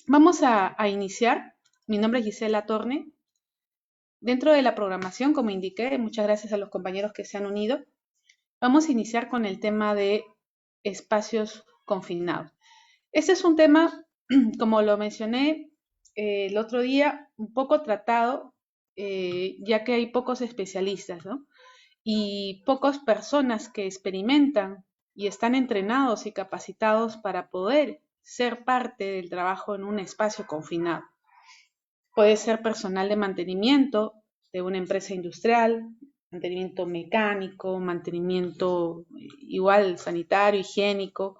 Vamos a iniciar. Mi nombre es Gisela Torne. Dentro de la programación, como indiqué, muchas gracias a los compañeros que se han unido, vamos a iniciar con el tema de espacios confinados. Este es un tema, como lo mencioné el otro día, un poco tratado, ya que hay pocos especialistas, ¿no? Y pocas personas que experimentan y están entrenados y capacitados para poder ser parte del trabajo en un espacio confinado. Puede ser personal de mantenimiento de una empresa industrial, mantenimiento mecánico, mantenimiento igual sanitario, higiénico,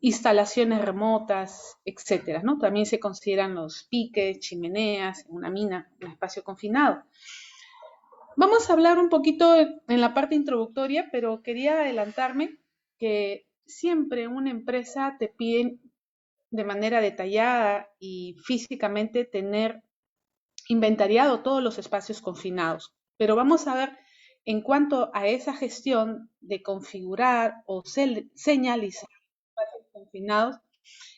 instalaciones remotas, etcétera, ¿no? También se consideran los piques, chimeneas, una mina, un espacio confinado. Vamos a hablar un poquito en la parte introductoria, pero quería adelantarme que siempre una empresa te pide de manera detallada y físicamente tener inventariado todos los espacios confinados. Pero vamos a ver en cuanto a esa gestión de configurar o señalizar espacios confinados,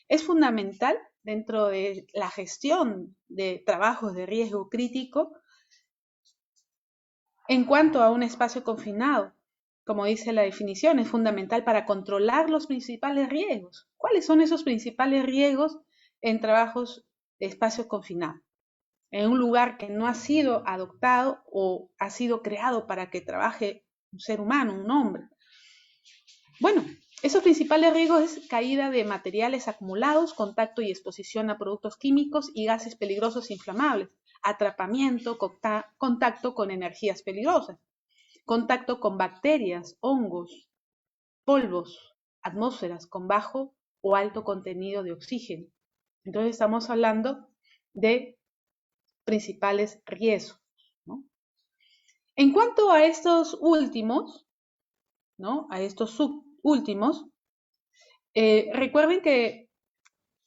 es fundamental dentro de la gestión de trabajos de riesgo crítico en cuanto a un espacio confinado. Como dice la definición, es fundamental para controlar los principales riesgos. ¿Cuáles son esos principales riesgos en trabajos de espacio confinado? En un lugar que no ha sido adoptado o ha sido creado para que trabaje un ser humano, un hombre. Bueno, esos principales riesgos es caída de materiales acumulados, contacto y exposición a productos químicos y gases peligrosos e inflamables, atrapamiento, contacto con energías peligrosas, contacto con bacterias, hongos, polvos, atmósferas con bajo o alto contenido de oxígeno. Entonces estamos hablando de principales riesgos, ¿no? En cuanto a estos últimos, ¿no? A estos subúltimos, recuerden que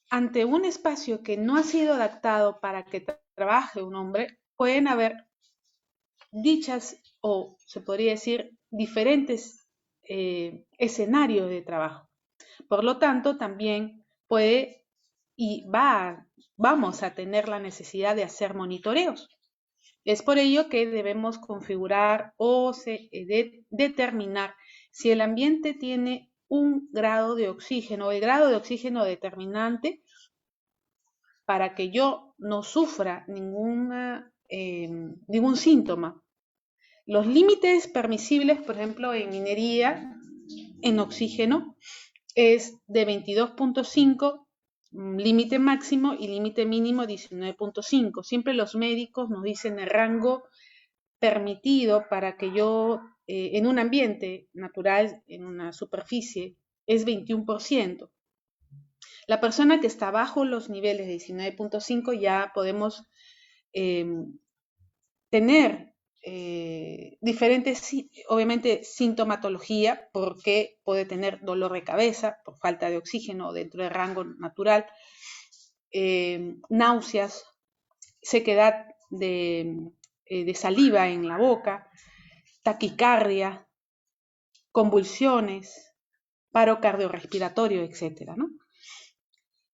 ante un espacio que no ha sido adaptado para que trabaje un hombre, pueden haber dichas o se podría decir diferentes escenarios de trabajo. Por lo tanto, también puede y vamos a tener la necesidad de hacer monitoreos. Es por ello que debemos configurar o determinar si el ambiente tiene un grado de oxígeno, el grado de oxígeno determinante para que yo no sufra ningún síntoma. Los límites permisibles, por ejemplo, en minería, en oxígeno, es de 22.5 límite máximo y límite mínimo 19.5. Siempre los médicos nos dicen el rango permitido para que yo, en un ambiente natural, en una superficie, es 21%. La persona que está bajo los niveles de 19.5 ya podemos eh, tener diferentes, obviamente, sintomatología, porque puede tener dolor de cabeza por falta de oxígeno dentro del rango natural, náuseas, sequedad de saliva en la boca, taquicardia, convulsiones, paro cardiorrespiratorio, etcétera, ¿no?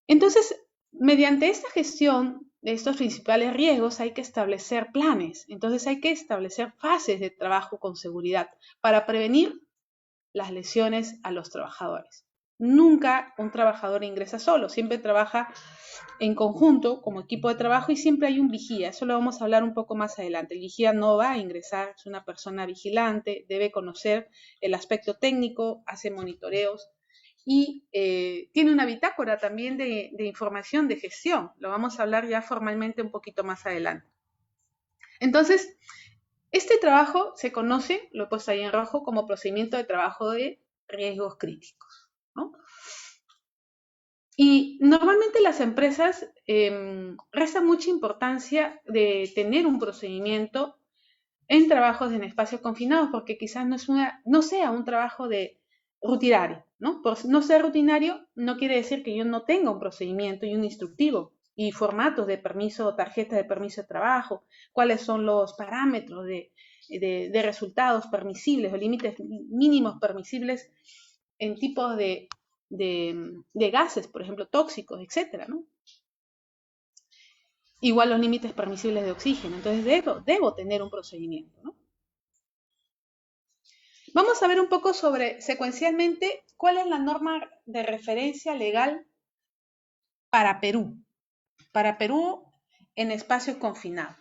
Entonces, mediante esta gestión de estos principales riesgos hay que establecer planes. Entonces hay que establecer fases de trabajo con seguridad para prevenir las lesiones a los trabajadores. Nunca un trabajador ingresa solo, siempre trabaja en conjunto como equipo de trabajo y siempre hay un vigía. Eso lo vamos a hablar un poco más adelante. El vigía no va a ingresar, es una persona vigilante, debe conocer el aspecto técnico, hace monitoreos y tiene una bitácora también de información de gestión. Lo vamos a hablar ya formalmente un poquito más adelante. Entonces, este trabajo se conoce, lo he puesto ahí en rojo, como procedimiento de trabajo de riesgos críticos, ¿no? Y normalmente las empresas restan mucha importancia de tener un procedimiento en trabajos en espacios confinados, porque quizás no sea un trabajo de rutinario, ¿no? Por no ser rutinario no quiere decir que yo no tenga un procedimiento y un instructivo y formatos de permiso, tarjetas de permiso de trabajo, cuáles son los parámetros de resultados permisibles o límites mínimos permisibles en tipos de de gases, por ejemplo, tóxicos, etcétera, ¿no? Igual los límites permisibles de oxígeno. Entonces debo tener un procedimiento, ¿no? Vamos a ver un poco sobre, secuencialmente, cuál es la norma de referencia legal para Perú. Para Perú en espacios confinados.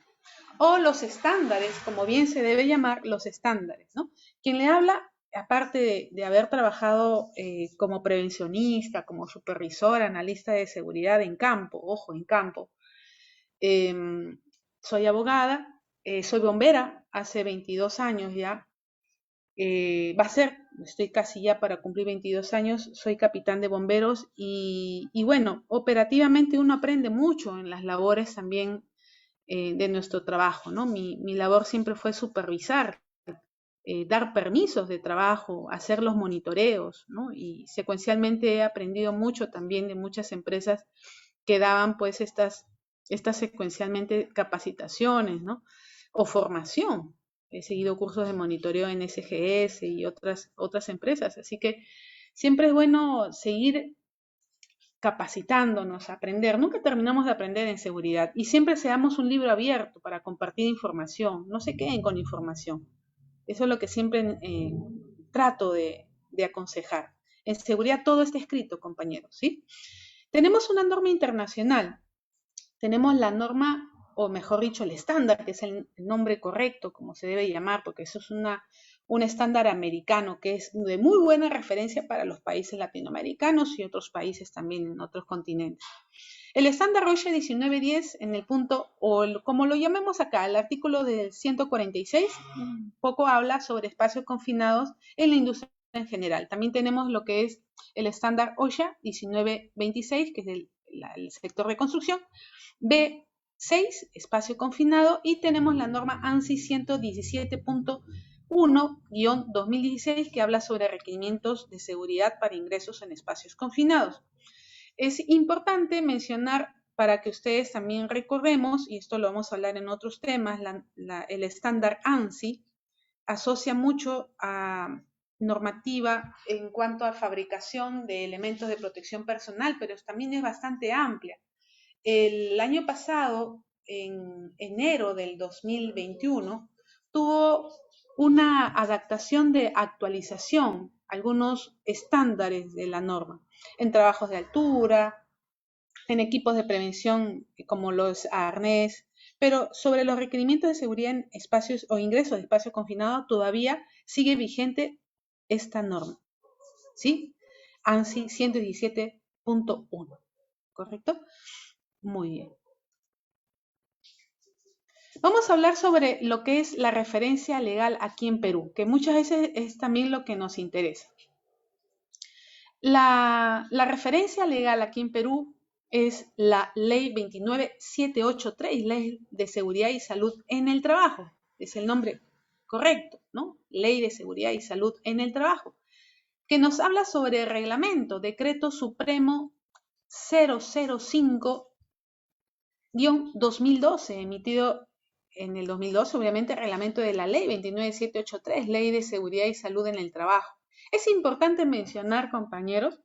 O los estándares, como bien se debe llamar, los estándares, ¿no? Quien le habla, aparte de haber trabajado como prevencionista, como supervisora, analista de seguridad en campo, ojo, en campo, soy abogada, soy bombera, hace 22 años ya, estoy casi ya para cumplir 22 años, soy capitán de bomberos y bueno, operativamente uno aprende mucho en las labores también de nuestro trabajo, ¿no? Mi labor siempre fue supervisar, dar permisos de trabajo, hacer los monitoreos, ¿no? Y secuencialmente he aprendido mucho también de muchas empresas que daban pues estas secuencialmente capacitaciones, ¿no? O formación. He seguido cursos de monitoreo en SGS y otras empresas, así que siempre es bueno seguir capacitándonos, aprender. Nunca terminamos de aprender en seguridad y siempre seamos un libro abierto para compartir información. No se queden con información. Eso es lo que siempre trato de aconsejar. En seguridad todo está escrito, compañeros, ¿sí? Tenemos una norma internacional. Tenemos la norma, o mejor dicho, el estándar, que es el nombre correcto, como se debe llamar, porque eso es un estándar americano que es de muy buena referencia para los países latinoamericanos y otros países también en otros continentes. El estándar OSHA 1910 en el punto, o como lo llamemos acá, el artículo del 146, poco habla sobre espacios confinados en la industria en general. También tenemos lo que es el estándar OSHA 1926, que es el sector de construcción, B6, espacio confinado, y tenemos la norma ANSI 117.1-2016, que habla sobre requerimientos de seguridad para ingresos en espacios confinados. Es importante mencionar, para que ustedes también recordemos, y esto lo vamos a hablar en otros temas, el estándar ANSI asocia mucho a normativa en cuanto a fabricación de elementos de protección personal, pero también es bastante amplia. El año pasado, en enero del 2021, tuvo una adaptación de actualización, algunos estándares de la norma, en trabajos de altura, en equipos de prevención como los arnés, pero sobre los requerimientos de seguridad en espacios o ingresos de espacios confinados todavía sigue vigente esta norma, ¿sí? ANSI 117.1, ¿correcto? Muy bien. Vamos a hablar sobre lo que es la referencia legal aquí en Perú, que muchas veces es también lo que nos interesa. La referencia legal aquí en Perú es la Ley 29783, Ley de Seguridad y Salud en el Trabajo. Es el nombre correcto, ¿no? Ley de Seguridad y Salud en el Trabajo, que nos habla sobre el reglamento, Decreto Supremo 005-2012, emitido en el 2012, obviamente, reglamento de la Ley 29783, Ley de Seguridad y Salud en el Trabajo. Es importante mencionar, compañeros,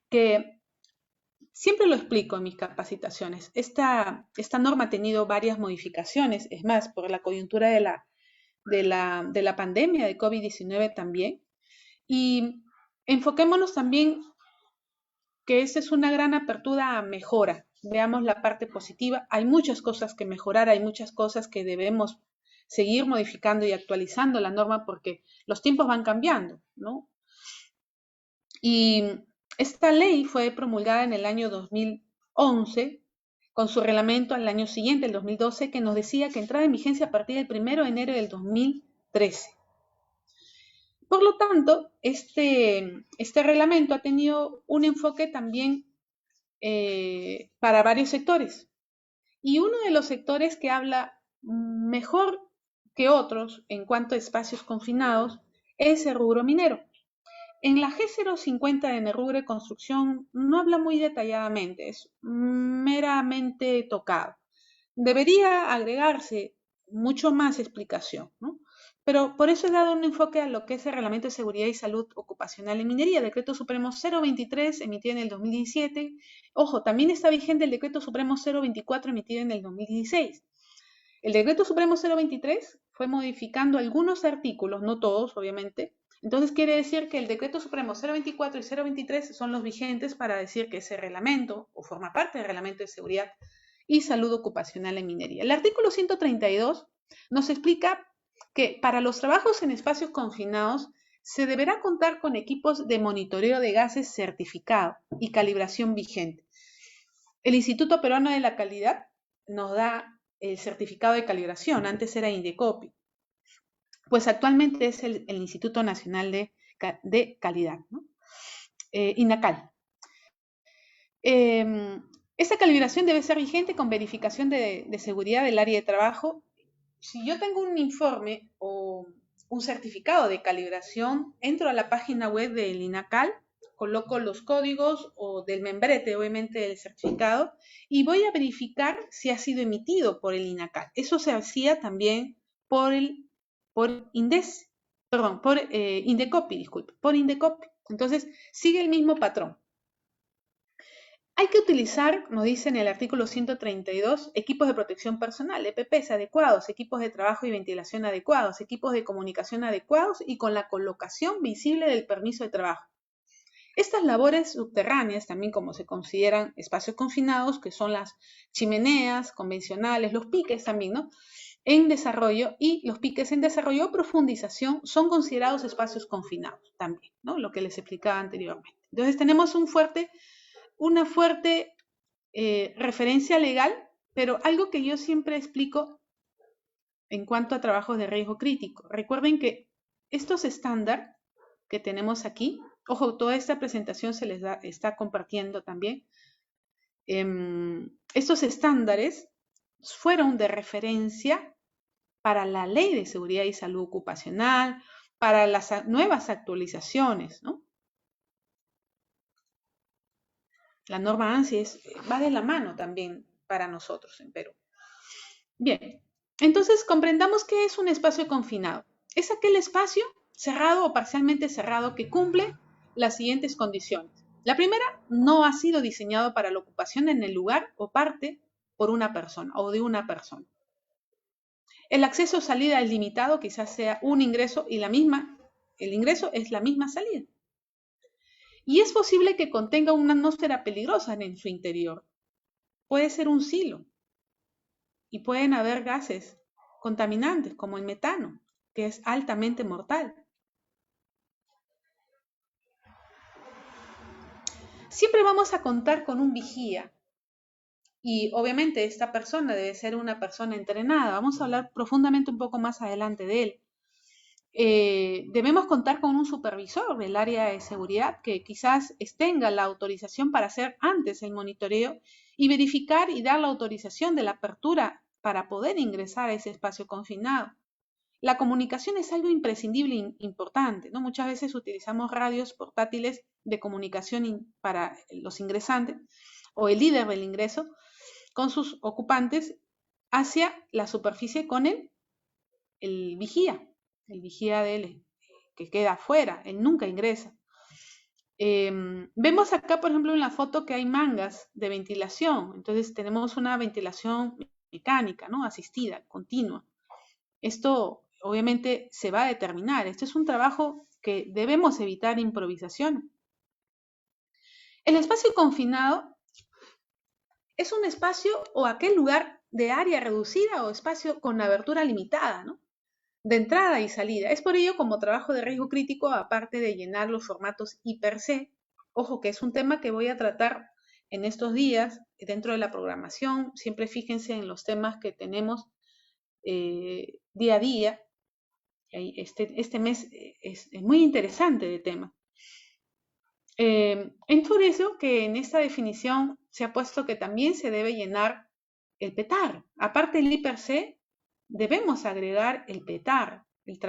que siempre lo explico en mis capacitaciones. Esta norma ha tenido varias modificaciones, es más, por la coyuntura de la pandemia de COVID-19 también. Y enfoquémonos también que esta es una gran apertura a mejora. Veamos la parte positiva. Hay muchas cosas que mejorar, hay muchas cosas que debemos seguir modificando y actualizando la norma porque los tiempos van cambiando, ¿no? Y esta ley fue promulgada en el año 2011 con su reglamento al año siguiente, el 2012, que nos decía que entraba en vigencia a partir del 1 de enero del 2013. Por lo tanto, este reglamento ha tenido un enfoque también para varios sectores. Y uno de los sectores que habla mejor que otros en cuanto a espacios confinados es el rubro minero. En la G050 en el rubro de construcción no habla muy detalladamente, es meramente tocado. Debería agregarse mucho más explicación, ¿no? Pero por eso he dado un enfoque a lo que es el Reglamento de Seguridad y Salud Ocupacional en Minería, Decreto Supremo 023, emitido en el 2017. Ojo, también está vigente el Decreto Supremo 024, emitido en el 2016. El Decreto Supremo 023 fue modificando algunos artículos, no todos, obviamente. Entonces quiere decir que el Decreto Supremo 024 y 023 son los vigentes para decir que ese reglamento, o forma parte del Reglamento de Seguridad y Salud Ocupacional en Minería. El artículo 132 nos explica que para los trabajos en espacios confinados se deberá contar con equipos de monitoreo de gases certificado y calibración vigente. El Instituto Peruano de la Calidad nos da el certificado de calibración, antes era Indecopi, pues actualmente es el Instituto Nacional de Calidad, ¿no? INACAL. Esta calibración debe ser vigente con verificación de seguridad del área de trabajo. Si yo tengo un informe o un certificado de calibración, entro a la página web del INACAL, coloco los códigos o del membrete, obviamente, del certificado, y voy a verificar si ha sido emitido por el INACAL. Eso se hacía también por Indecopi, disculpe, por Indecopi. Entonces, sigue el mismo patrón. Hay que utilizar, nos dice en el artículo 132, equipos de protección personal, EPPs adecuados, equipos de trabajo y ventilación adecuados, equipos de comunicación adecuados y con la colocación visible del permiso de trabajo. Estas labores subterráneas, también como se consideran espacios confinados, que son las chimeneas convencionales, los piques también, ¿no? En desarrollo, y los piques en desarrollo o profundización son considerados espacios confinados también, ¿no? Lo que les explicaba anteriormente. Entonces tenemos una fuerte referencia legal, pero algo que yo siempre explico en cuanto a trabajos de riesgo crítico. Recuerden que estos estándares que tenemos aquí, ojo, toda esta presentación se les está compartiendo también. Estos estándares fueron de referencia para la Ley de Seguridad y Salud Ocupacional, para las nuevas actualizaciones, ¿no? La norma ANSI va de la mano también para nosotros en Perú. Bien, entonces comprendamos qué es un espacio confinado. Es aquel espacio cerrado o parcialmente cerrado que cumple las siguientes condiciones. La primera, no ha sido diseñado para la ocupación en el lugar o parte por una persona o de una persona. El acceso o salida es limitado, quizás sea un ingreso y el ingreso es la misma salida. Y es posible que contenga una atmósfera peligrosa en su interior. Puede ser un silo y pueden haber gases contaminantes como el metano, que es altamente mortal. Siempre vamos a contar con un vigía y obviamente esta persona debe ser una persona entrenada. Vamos a hablar profundamente un poco más adelante de él. Debemos contar con un supervisor del área de seguridad que quizás tenga la autorización para hacer antes el monitoreo y verificar y dar la autorización de la apertura para poder ingresar a ese espacio confinado. La comunicación es algo imprescindible e importante, ¿no? Muchas veces utilizamos radios portátiles de comunicación para los ingresantes o el líder del ingreso con sus ocupantes hacia la superficie con el vigía de él, que queda afuera, él nunca ingresa. Vemos acá, por ejemplo, en la foto que hay mangas de ventilación, entonces tenemos una ventilación mecánica, ¿no? Asistida, continua. Esto obviamente se va a determinar, este es un trabajo que debemos evitar improvisación. El espacio confinado es un espacio o aquel lugar de área reducida o espacio con abertura limitada, ¿no? De entrada y salida. Es por ello como trabajo de riesgo crítico, aparte de llenar los formatos I+C, ojo que es un tema que voy a tratar en estos días dentro de la programación, siempre fíjense en los temas que tenemos día a día. Este mes es muy interesante de tema. Es por eso que en esta definición se ha puesto que también se debe llenar el PETAR. Aparte del I+C, debemos agregar el PETAR, el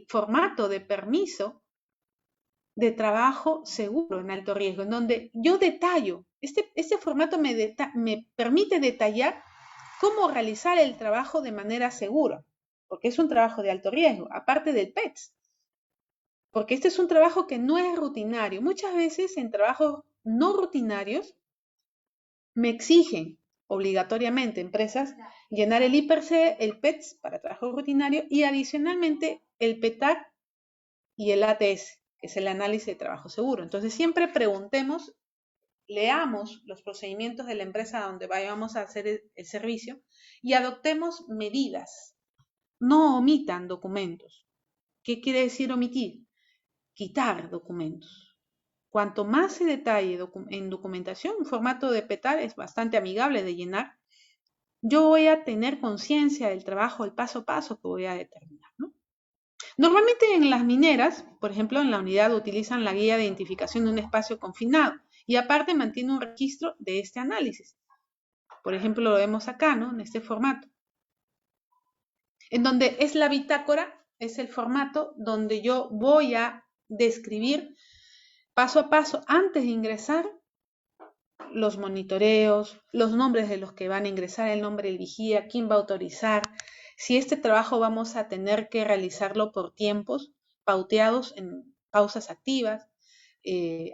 formato de permiso de trabajo seguro en alto riesgo, en donde yo detallo, este formato me permite detallar cómo realizar el trabajo de manera segura, porque es un trabajo de alto riesgo, aparte del PETS, porque este es un trabajo que no es rutinario. Muchas veces en trabajos no rutinarios me exigen obligatoriamente empresas llenar el IPRC, el PETS para trabajo rutinario y adicionalmente el PETAC y el ATS, que es el análisis de trabajo seguro. Entonces siempre preguntemos, leamos los procedimientos de la empresa donde vayamos a hacer el servicio y adoptemos medidas. No omitan documentos. ¿Qué quiere decir omitir? Quitar documentos. Cuanto más se detalle en documentación, un formato de PETAR es bastante amigable de llenar. Yo voy a tener conciencia del trabajo, el paso a paso que voy a determinar, ¿no? Normalmente en las mineras, por ejemplo, en la unidad utilizan la guía de identificación de un espacio confinado y aparte mantiene un registro de este análisis. Por ejemplo, lo vemos acá, ¿no? En este formato. En donde es la bitácora, es el formato donde yo voy a describir paso a paso antes de ingresar los monitoreos, los nombres de los que van a ingresar, el nombre del vigía, quién va a autorizar, si este trabajo vamos a tener que realizarlo por tiempos pauteados en pausas activas,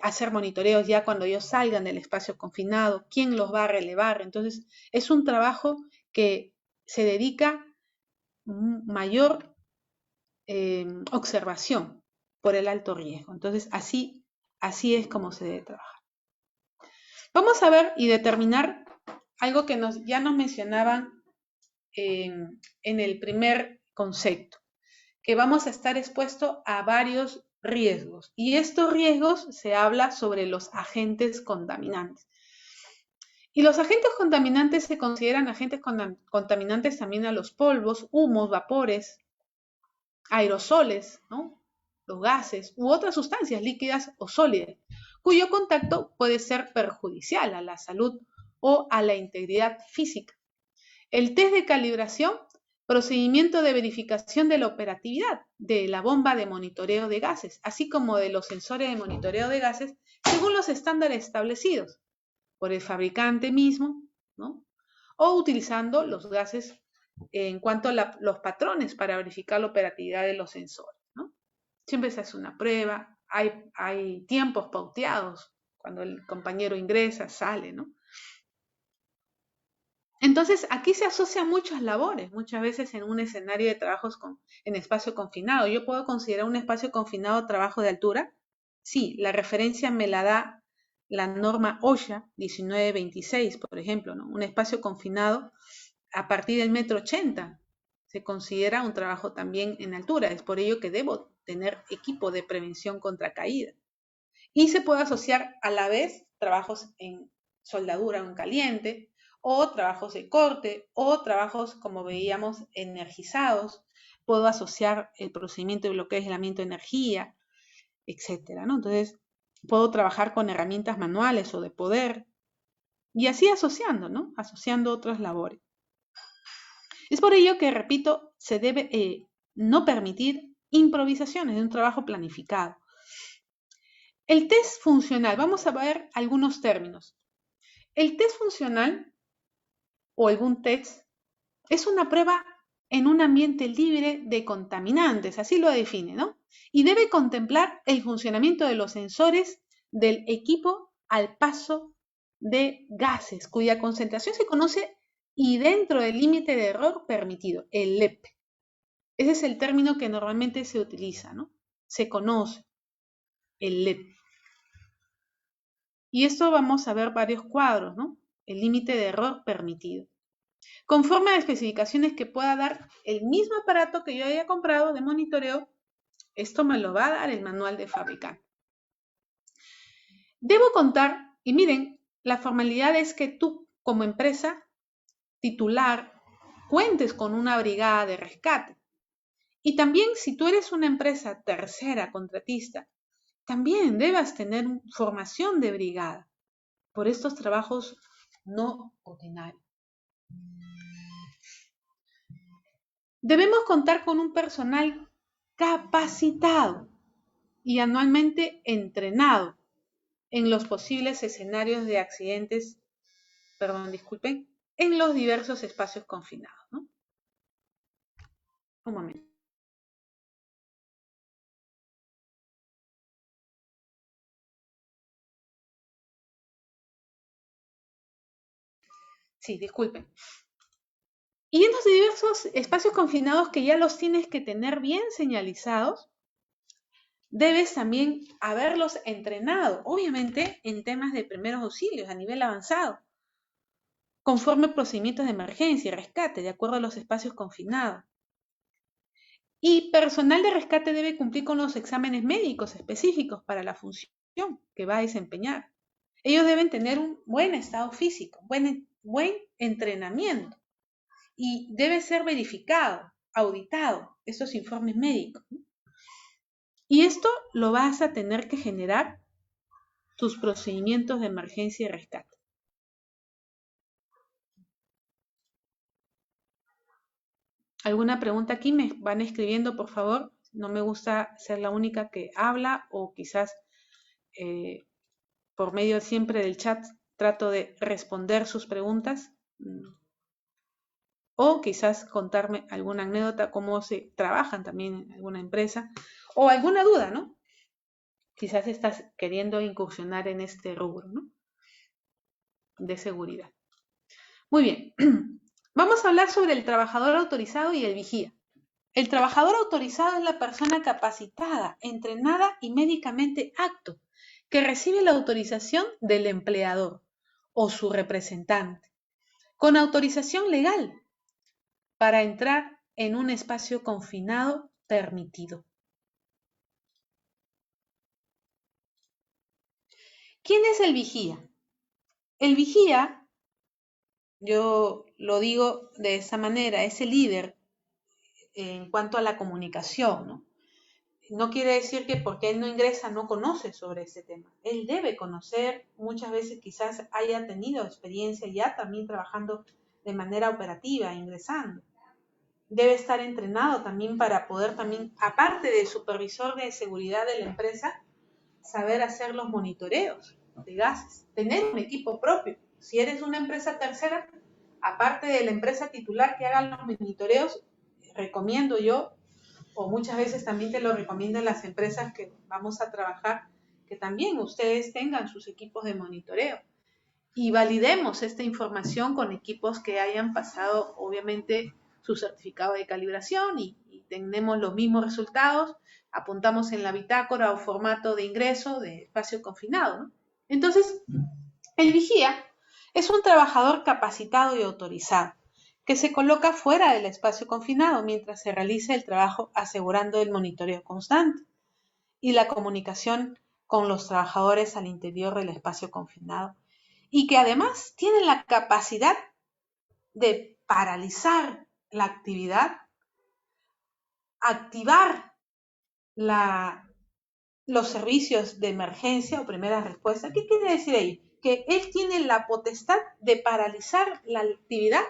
hacer monitoreos ya cuando ellos salgan del espacio confinado, quién los va a relevar. Entonces, es un trabajo que se dedica mayor observación por el alto riesgo. Entonces, así es como se debe trabajar. Vamos a ver y determinar algo que ya nos mencionaban en el primer concepto, que vamos a estar expuestos a varios riesgos. Y estos riesgos se habla sobre los agentes contaminantes. Y los agentes contaminantes se consideran agentes contaminantes también a los polvos, humos, vapores, aerosoles, ¿no? Los gases u otras sustancias líquidas o sólidas, cuyo contacto puede ser perjudicial a la salud o a la integridad física. El test de calibración, procedimiento de verificación de la operatividad de la bomba de monitoreo de gases, así como de los sensores de monitoreo de gases, según los estándares establecidos por el fabricante mismo, ¿no? O utilizando los gases en cuanto a los patrones para verificar la operatividad de los sensores, ¿no? Siempre se hace una prueba, hay tiempos pauteados cuando el compañero ingresa, sale, ¿no? Entonces, aquí se asocian muchas labores, muchas veces en un escenario de trabajos en espacio confinado. ¿Yo puedo considerar un espacio confinado trabajo de altura? Sí, la referencia me la da la norma OSHA 1926, por ejemplo, ¿no? Un espacio confinado a partir del 1,80 m se considera un trabajo también en altura. Es por ello que debo tener equipo de prevención contra caída. Y se puede asociar a la vez trabajos en soldadura en caliente, o trabajos de corte, o trabajos, como veíamos, energizados. Puedo asociar el procedimiento de bloqueo y aislamiento de energía, etcétera, ¿no? Entonces, puedo trabajar con herramientas manuales o de poder, y así asociando, ¿no? Asociando otras labores. Es por ello que, repito, se debe no permitir improvisaciones de un trabajo planificado. El test funcional, vamos a ver algunos términos. El test funcional o algún test es una prueba en un ambiente libre de contaminantes, así lo define, ¿no? Y debe contemplar el funcionamiento de los sensores del equipo al paso de gases, cuya concentración se conoce y dentro del límite de error permitido, el LEP. Ese es el término que normalmente se utiliza, ¿no? Se conoce, el LEP. Y esto vamos a ver varios cuadros, ¿no? El límite de error permitido. Conforme a especificaciones que pueda dar el mismo aparato que yo haya comprado de monitoreo, esto me lo va a dar el manual de fabricante. Debo contar, y miren, la formalidad es que tú como empresa titular cuentes con una brigada de rescate. Y también si tú eres una empresa tercera contratista, también debas tener formación de brigada por estos trabajos no ordinarios. Debemos contar con un personal capacitado y anualmente entrenado en los posibles escenarios de accidentes, en los diversos espacios confinados, ¿no? Un momento. Sí, disculpen. Y en los diversos espacios confinados que ya los tienes que tener bien señalizados, debes también haberlos entrenado, obviamente en temas de primeros auxilios a nivel avanzado, conforme procedimientos de emergencia y rescate, de acuerdo a los espacios confinados. Y personal de rescate debe cumplir con los exámenes médicos específicos para la función que va a desempeñar. Ellos deben tener un buen estado físico, buen entrenamiento y debe ser verificado, auditado, esos informes médicos. Y esto lo vas a tener que generar tus procedimientos de emergencia y rescate. ¿Alguna pregunta aquí? Me van escribiendo, por favor. No me gusta ser la única que habla o quizás por medio siempre del chat trato de responder sus preguntas o quizás contarme alguna anécdota, cómo se trabajan también en alguna empresa o alguna duda, ¿no? Quizás estás queriendo incursionar en este rubro, ¿no? De seguridad. Muy bien. Vamos a hablar sobre el trabajador autorizado y el vigía. El trabajador autorizado es la persona capacitada, entrenada y médicamente apto que recibe la autorización del empleador o su representante, con autorización legal para entrar en un espacio confinado permitido. ¿Quién es el vigía? El vigía, yo lo digo de esa manera, es el líder en cuanto a la comunicación, ¿no? No quiere decir que porque él no ingresa no conoce sobre ese tema. Él debe conocer, muchas veces quizás haya tenido experiencia ya también trabajando de manera operativa, ingresando. Debe estar entrenado también para poder también, aparte del supervisor de seguridad de la empresa, saber hacer los monitoreos de gases, tener un equipo propio. Si eres una empresa tercera, aparte de la empresa titular que haga los monitoreos, recomiendo yo, o muchas veces también te lo recomiendan las empresas que vamos a trabajar, que también ustedes tengan sus equipos de monitoreo y validemos esta información con equipos que hayan pasado, obviamente, su certificado de calibración y tenemos los mismos resultados, apuntamos en la bitácora o formato de ingreso de espacio confinado, ¿no? Entonces, el vigía es un trabajador capacitado y autorizado que se coloca fuera del espacio confinado mientras se realiza el trabajo asegurando el monitoreo constante y la comunicación con los trabajadores al interior del espacio confinado y que además tiene la capacidad de paralizar la actividad, activar los servicios de emergencia o primera respuesta. ¿Qué quiere decir ahí? Que él tiene la potestad de paralizar la actividad,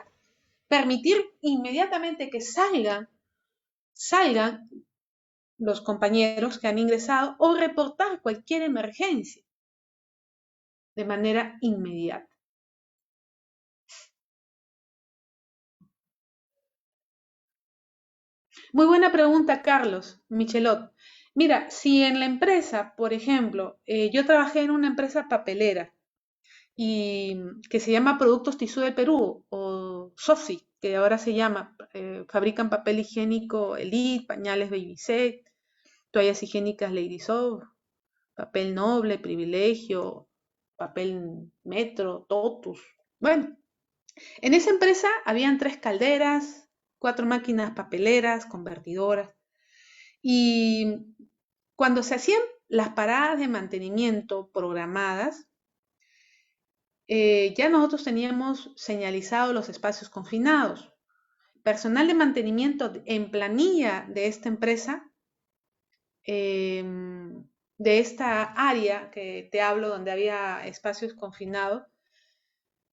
permitir inmediatamente que salgan los compañeros que han ingresado o reportar cualquier emergencia de manera inmediata. Muy buena pregunta, Carlos Michelot. Mira, si en la empresa, por ejemplo, yo trabajé en una empresa papelera y que se llama Productos Tisú del Perú o Sofi, que ahora se llama, fabrican papel higiénico Elite, pañales Baby Set, toallas higiénicas Lady Soft, papel noble, privilegio, papel metro, totus. Bueno, en esa empresa habían 3 calderas, 4 máquinas papeleras, convertidoras, y cuando se hacían las paradas de mantenimiento programadas, ya nosotros teníamos señalizados los espacios confinados. Personal de mantenimiento en planilla de esta empresa, de esta área que te hablo, donde había espacios confinados,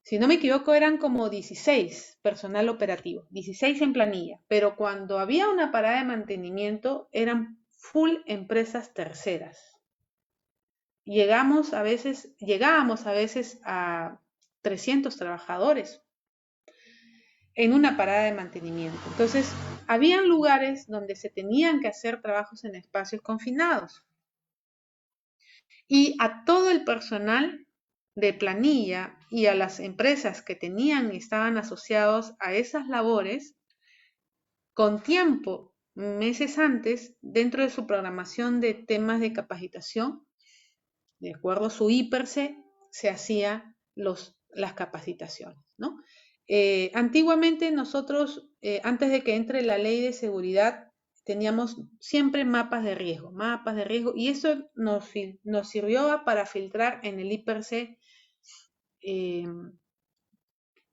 si no me equivoco, eran como 16 personal operativo, 16 en planilla, pero cuando había una parada de mantenimiento eran full empresas terceras. Llegábamos a veces a 300 trabajadores en una parada de mantenimiento. Entonces, habían lugares donde se tenían que hacer trabajos en espacios confinados y a todo el personal de planilla y a las empresas que tenían y estaban asociados a esas labores, con tiempo, meses antes, dentro de su programación de temas de capacitación, de acuerdo a su IPERSE, se hacían las capacitaciones, ¿no? Antiguamente nosotros, antes de que entre la ley de seguridad, teníamos siempre mapas de riesgo, y eso nos sirvió para filtrar en el IPERSE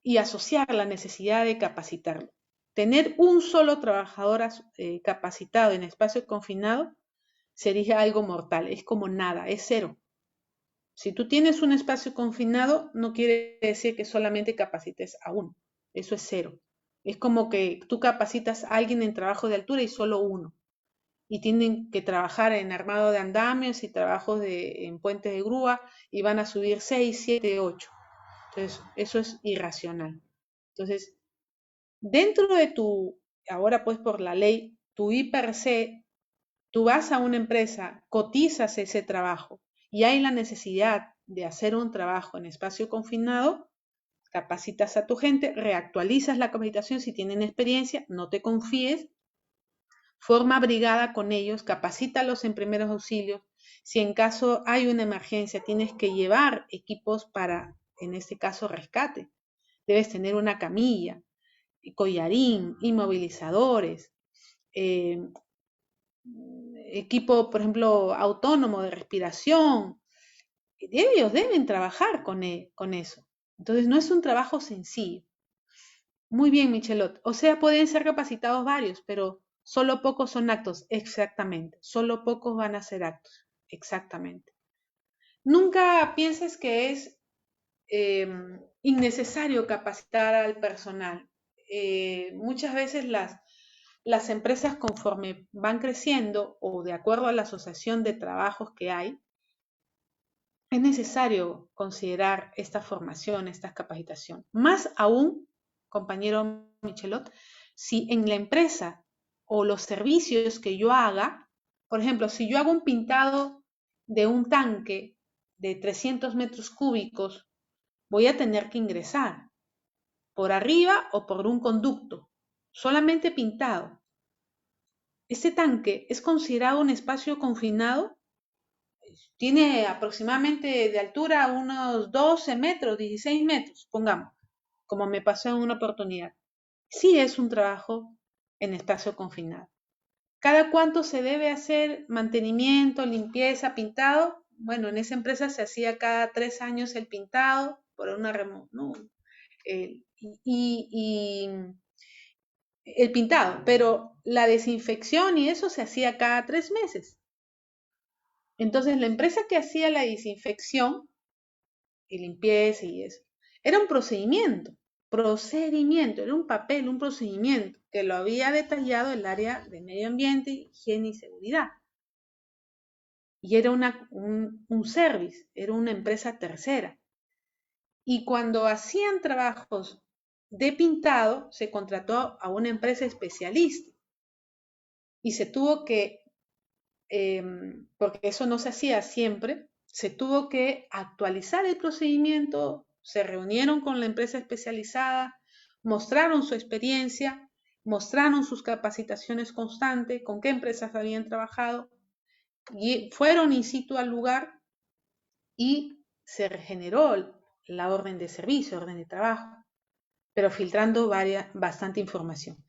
y asociar la necesidad de capacitarlo. Tener un solo trabajador capacitado en espacio confinado sería algo mortal, es como nada, es cero. Si tú tienes un espacio confinado, no quiere decir que solamente capacites a uno, eso es cero. Es como que tú capacitas a alguien en trabajo de altura y solo uno. Y tienen que trabajar en armado de andamios y trabajos en puentes de grúa y van a subir 6, 7, 8. Entonces, eso es irracional. Entonces, dentro de ahora pues por la ley, tu IPRC, tú vas a una empresa, cotizas ese trabajo y hay la necesidad de hacer un trabajo en espacio confinado, capacitas a tu gente, reactualizas la capacitación si tienen experiencia, no te confíes, forma brigada con ellos, capacítalos en primeros auxilios. Si en caso hay una emergencia, tienes que llevar equipos para, en este caso, rescate. Debes tener una camilla, collarín, inmovilizadores, equipo, por ejemplo, autónomo de respiración. Ellos deben trabajar con eso. Entonces, no es un trabajo sencillo. Muy bien, Michelot. O sea, pueden ser capacitados varios, pero solo pocos son actos. Exactamente. Solo pocos van a ser actos. Exactamente. Nunca pienses que es innecesario capacitar al personal. Muchas veces las empresas, conforme van creciendo o de acuerdo a la asociación de trabajos que hay, es necesario considerar esta formación, esta capacitación. Más aún, compañero Michelot, si en la empresa o los servicios que yo haga, por ejemplo, si yo hago un pintado de un tanque de 300 metros cúbicos, voy a tener que ingresar por arriba o por un conducto, solamente pintado. Este tanque es considerado un espacio confinado, tiene aproximadamente de altura unos 12 metros, 16 metros, pongamos, como me pasó en una oportunidad. Sí es un trabajo en espacio confinado. ¿Cada cuánto se debe hacer mantenimiento, limpieza, pintado? Bueno, en esa empresa se hacía cada 3 años el pintado por una ¿no? Y el pintado, pero la desinfección y eso se hacía cada 3 meses. Entonces, la empresa que hacía la desinfección y limpieza y eso, era un procedimiento, era un papel, un procedimiento que lo había detallado el área de medio ambiente, higiene y seguridad. Y era un service, era una empresa tercera. Y cuando hacían trabajos de pintado, se contrató a una empresa especialista y se tuvo que, porque eso no se hacía siempre, se tuvo que actualizar el procedimiento, se reunieron con la empresa especializada, mostraron su experiencia, mostraron sus capacitaciones constantes, con qué empresas habían trabajado, y fueron in situ al lugar y se regeneró la orden de servicio, orden de trabajo, pero filtrando bastante información.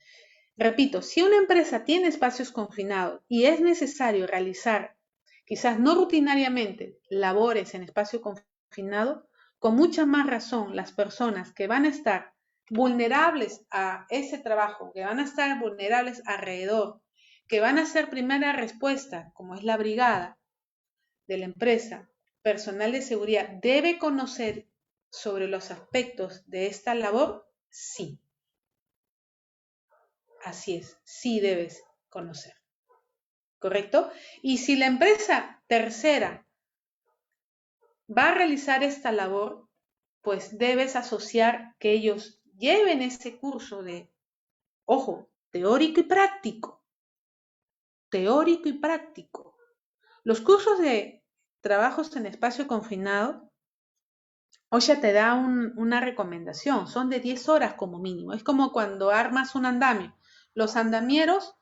Repito, si una empresa tiene espacios confinados y es necesario realizar, quizás no rutinariamente, labores en espacio confinado, con mucha más razón las personas que van a estar vulnerables a ese trabajo, que van a estar vulnerables alrededor, que van a ser primera respuesta, como es la brigada de la empresa, personal de seguridad, ¿debe conocer sobre los aspectos de esta labor? Sí. Así es, sí debes conocer, ¿correcto? Y si la empresa tercera va a realizar esta labor, pues debes asociar que ellos lleven ese curso de, ojo, teórico y práctico. Teórico y práctico. Los cursos de trabajos en espacio confinado, OSHA te da una recomendación, son de 10 horas como mínimo. Es como cuando armas un andamio. Los andamieros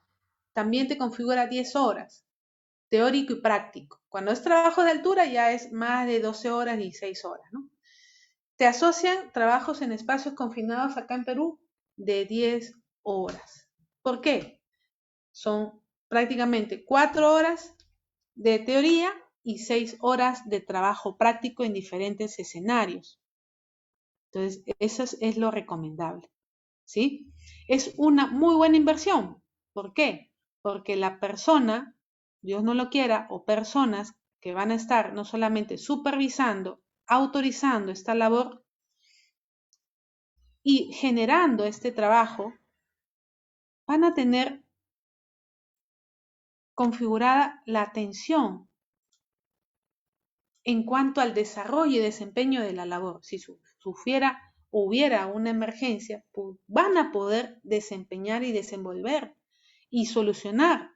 también te configura 10 horas, teórico y práctico. Cuando es trabajo de altura ya es más de 12 horas y 6 horas, ¿no? Te asocian trabajos en espacios confinados acá en Perú de 10 horas. ¿Por qué? Son prácticamente 4 horas de teoría y 6 horas de trabajo práctico en diferentes escenarios. Entonces, eso es lo recomendable, ¿sí? Es una muy buena inversión. ¿Por qué? Porque la persona, Dios no lo quiera, o personas que van a estar no solamente supervisando, autorizando esta labor y generando este trabajo, van a tener configurada la atención en cuanto al desarrollo y desempeño de la labor. Si hubiera una emergencia, pues van a poder desempeñar y desenvolver y solucionar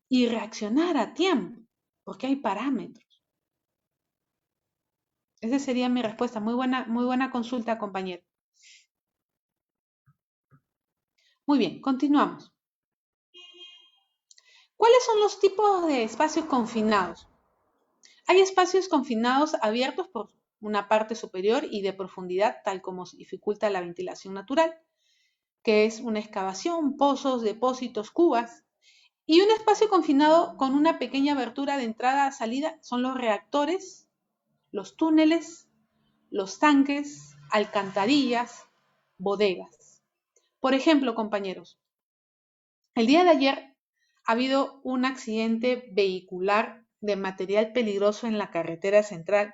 y reaccionar a tiempo, porque hay parámetros. Esa sería mi respuesta. Muy buena consulta, compañero. Muy bien, continuamos. ¿Cuáles son los tipos de espacios confinados? Hay espacios confinados abiertos por una parte superior y de profundidad, tal como se dificulta la ventilación natural, que es una excavación, pozos, depósitos, cubas. Y un espacio confinado con una pequeña abertura de entrada a salida son los reactores, los túneles, los tanques, alcantarillas, bodegas. Por ejemplo, compañeros, el día de ayer ha habido un accidente vehicular de material peligroso en la carretera central,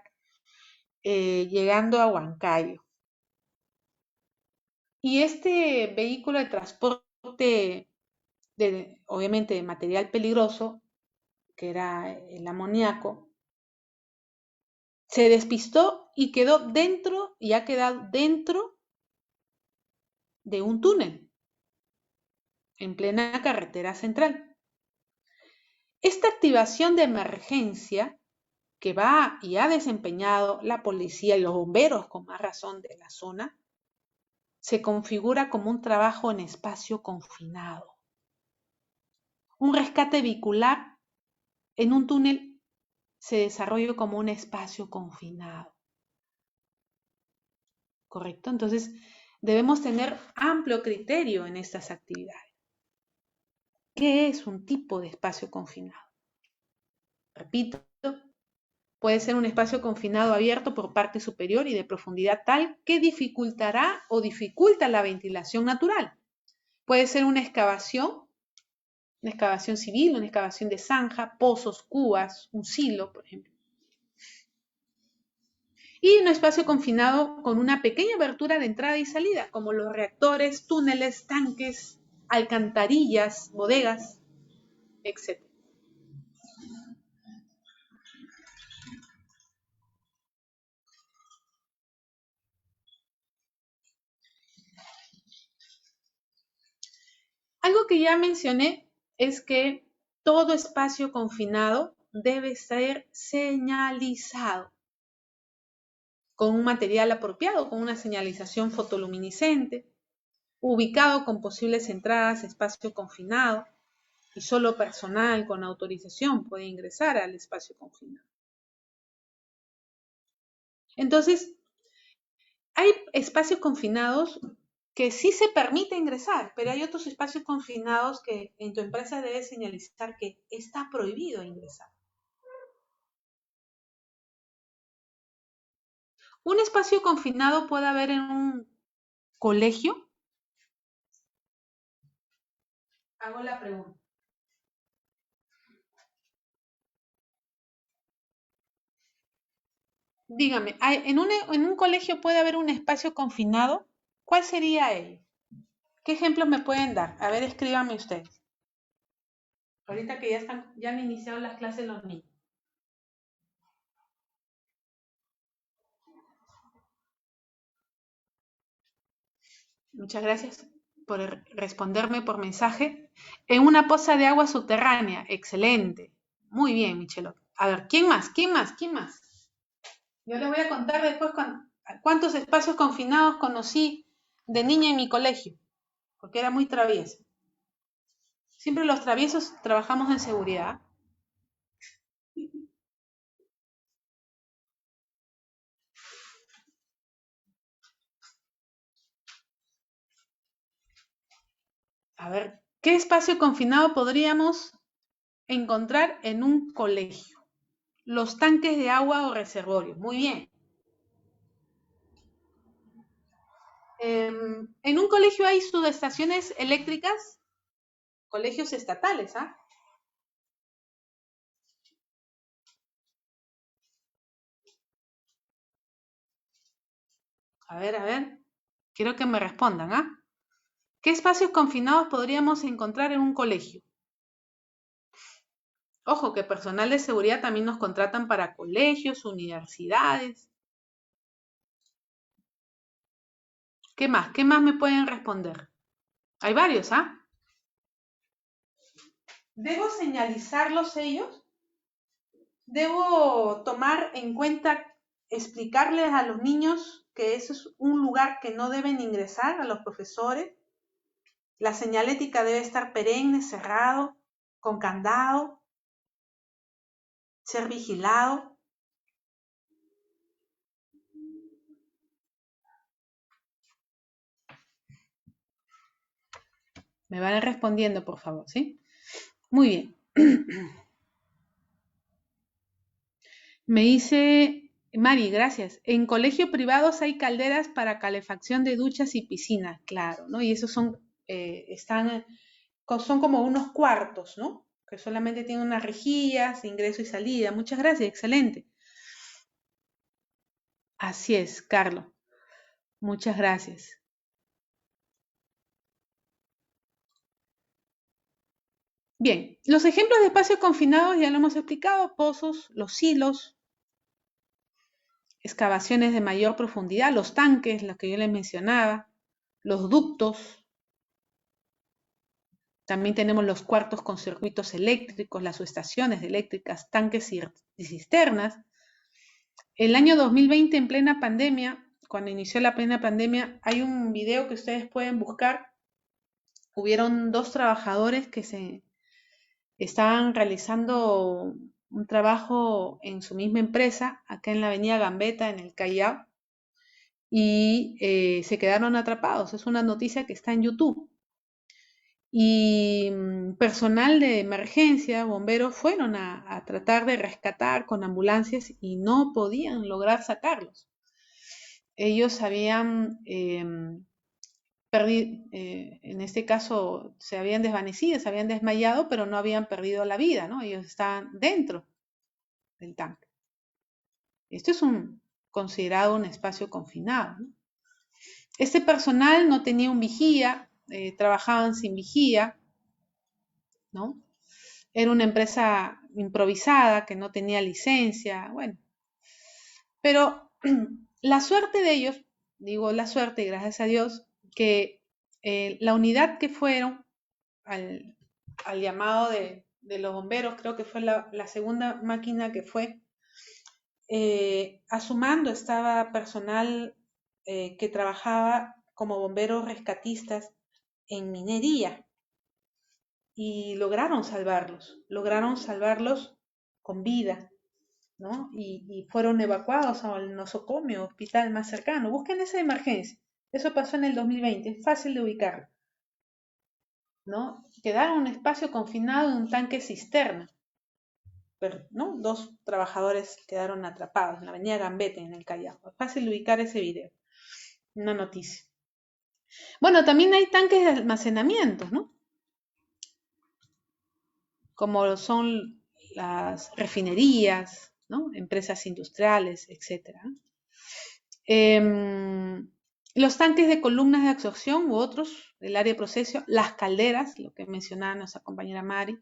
llegando a Huancayo. Y este vehículo de transporte, obviamente de material peligroso, que era el amoníaco, se despistó y ha quedado dentro de un túnel, en plena carretera central. Esta activación de emergencia que va y ha desempeñado la policía y los bomberos, con más razón de la zona, se configura como un trabajo en espacio confinado. Un rescate vehicular en un túnel se desarrolla como un espacio confinado. ¿Correcto? Entonces, debemos tener amplio criterio en estas actividades. ¿Qué es un tipo de espacio confinado? Repito, puede ser un espacio confinado abierto por parte superior y de profundidad tal que dificultará o dificulta la ventilación natural. Puede ser una excavación civil, una excavación de zanja, pozos, cubas, un silo, por ejemplo. Y un espacio confinado con una pequeña abertura de entrada y salida, como los reactores, túneles, tanques, alcantarillas, bodegas, etc. Algo que ya mencioné es que todo espacio confinado debe ser señalizado con un material apropiado, con una señalización fotoluminiscente, ubicado con posibles entradas, espacio confinado, y solo personal con autorización puede ingresar al espacio confinado. Entonces, hay espacios confinados que sí se permite ingresar, pero hay otros espacios confinados que en tu empresa debes señalizar que está prohibido ingresar. ¿Un espacio confinado puede haber en un colegio? Hago la pregunta. Dígame, ¿en un colegio puede haber un espacio confinado? ¿Cuál sería él? ¿Qué ejemplos me pueden dar? A ver, escríbanme ustedes. Ahorita que ya han iniciado las clases los niños. Muchas gracias por responderme por mensaje. En una poza de agua subterránea. Excelente. Muy bien, Michelo. A ver, ¿quién más? ¿Quién más? ¿Quién más? Yo les voy a contar después cuántos espacios confinados conocí de niña en mi colegio, porque era muy travieso. Siempre los traviesos trabajamos en seguridad. A ver, ¿qué espacio confinado podríamos encontrar en un colegio? Los tanques de agua o reservorios. Muy bien. En un colegio hay subestaciones eléctricas, colegios estatales, ¿ah? A ver, quiero que me respondan, ¿ah? ¿Qué espacios confinados podríamos encontrar en un colegio? Ojo, que personal de seguridad también nos contratan para colegios, universidades. ¿Qué más? ¿Qué más me pueden responder? Hay varios, ¿ah? ¿Debo señalizarlos ellos? ¿Debo tomar en cuenta, explicarles a los niños que ese es un lugar que no deben ingresar, a los profesores? La señalética debe estar perenne, cerrado, con candado, ser vigilado. Me van respondiendo, por favor, ¿sí? Muy bien. Me dice Mari, gracias. En colegios privados hay calderas para calefacción de duchas y piscinas, claro, ¿no? Y esos son, son como unos cuartos, ¿no? Que solamente tienen unas rejillas, ingreso y salida. Muchas gracias, excelente. Así es, Carlos. Muchas gracias. Bien, los ejemplos de espacios confinados ya lo hemos explicado, pozos, los silos, excavaciones de mayor profundidad, los tanques, los que yo les mencionaba, los ductos, también tenemos los cuartos con circuitos eléctricos, las subestaciones eléctricas, tanques y cisternas. El año 2020, en plena pandemia, cuando inició la plena pandemia, hay un video que ustedes pueden buscar. Hubieron dos trabajadores que se estaban realizando un trabajo en su misma empresa, acá en la avenida Gambetta, en el Callao, y se quedaron atrapados. Es una noticia que está en YouTube. Y personal de emergencia, bomberos, fueron a tratar de rescatar con ambulancias y no podían lograr sacarlos. Ellos habían perdido, en este caso se habían desvanecido, se habían desmayado, pero no habían perdido la vida, ¿no? Ellos estaban dentro del tanque. Esto es considerado un espacio confinado, ¿no? Este personal no tenía un vigía, trabajaban sin vigía, ¿no? Era una empresa improvisada que no tenía licencia, bueno. Pero la suerte de ellos, digo la suerte y gracias a Dios, que la unidad que fueron al llamado de los bomberos, creo que fue la segunda máquina que fue, a su mando estaba personal que trabajaba como bomberos rescatistas en minería y lograron salvarlos con vida, ¿no? Y fueron evacuados al nosocomio, hospital más cercano. Busquen esa emergencia. Eso pasó en el 2020, es fácil de ubicarlo, ¿no? Quedaron en un espacio confinado en un tanque cisterna, pero, ¿no? Dos trabajadores quedaron atrapados en la avenida Gambetta, en el Callao. Es fácil de ubicar ese video, una noticia. Bueno, también hay tanques de almacenamiento, ¿no? Como son las refinerías, ¿no? Empresas industriales, etcétera. Los tanques de columnas de absorción u otros del área de proceso, las calderas, lo que mencionaba nuestra compañera Mari,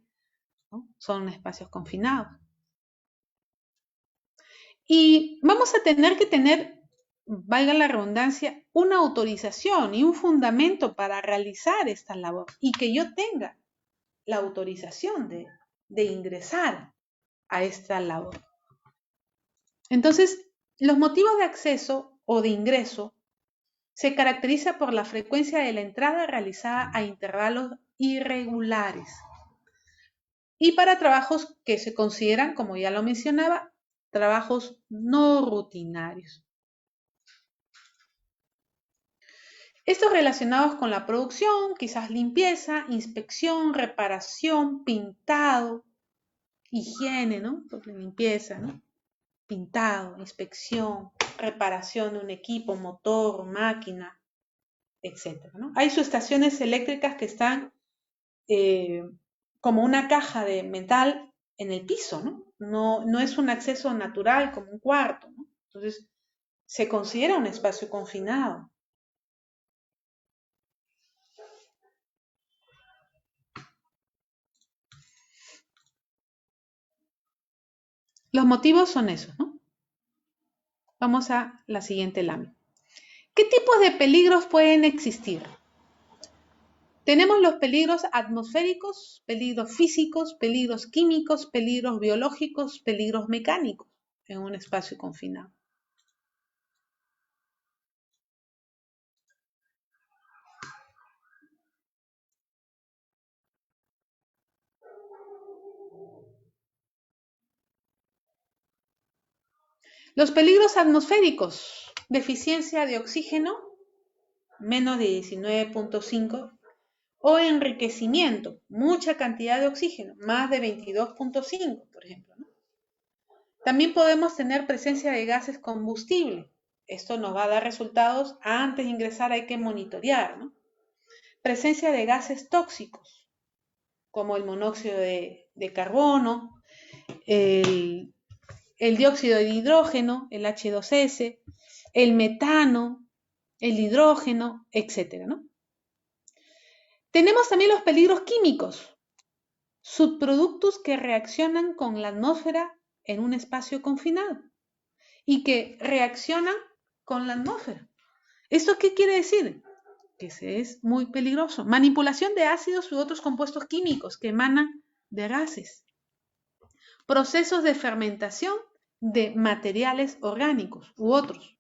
¿no? Son espacios confinados. Y vamos a tener que tener valga la redundancia, una autorización y un fundamento para realizar esta labor y que yo tenga la autorización de ingresar a esta labor. Entonces, los motivos de acceso o de ingreso se caracteriza por la frecuencia de la entrada realizada a intervalos irregulares y para trabajos que se consideran, como ya lo mencionaba, trabajos no rutinarios. Estos relacionados con la producción, quizás limpieza, inspección, reparación, pintado, higiene, ¿no? Porque limpieza, ¿no? Pintado, inspección, reparación de un equipo, motor, máquina, etc., ¿no? Hay subestaciones eléctricas que están como una caja de metal en el piso, ¿no? No es un acceso natural como un cuarto, ¿no? Entonces, se considera un espacio confinado. Los motivos son esos, ¿no? Vamos a la siguiente lámina. ¿Qué tipos de peligros pueden existir? Tenemos los peligros atmosféricos, peligros físicos, peligros químicos, peligros biológicos, peligros mecánicos en un espacio confinado. Los peligros atmosféricos, deficiencia de oxígeno, menos de 19.5, o enriquecimiento, mucha cantidad de oxígeno, más de 22.5, por ejemplo, ¿no? También podemos tener presencia de gases combustible. Esto nos va a dar resultados. Antes de ingresar hay que monitorear, ¿no? Presencia de gases tóxicos, como el monóxido de carbono, el dióxido de hidrógeno, el H2S, el metano, el hidrógeno, etcétera, ¿no? Tenemos también los peligros químicos, subproductos que reaccionan con la atmósfera en un espacio confinado y que reaccionan con la atmósfera. ¿Esto qué quiere decir? Que es muy peligroso. Manipulación de ácidos u otros compuestos químicos que emanan de gases. Procesos de fermentación de materiales orgánicos u otros.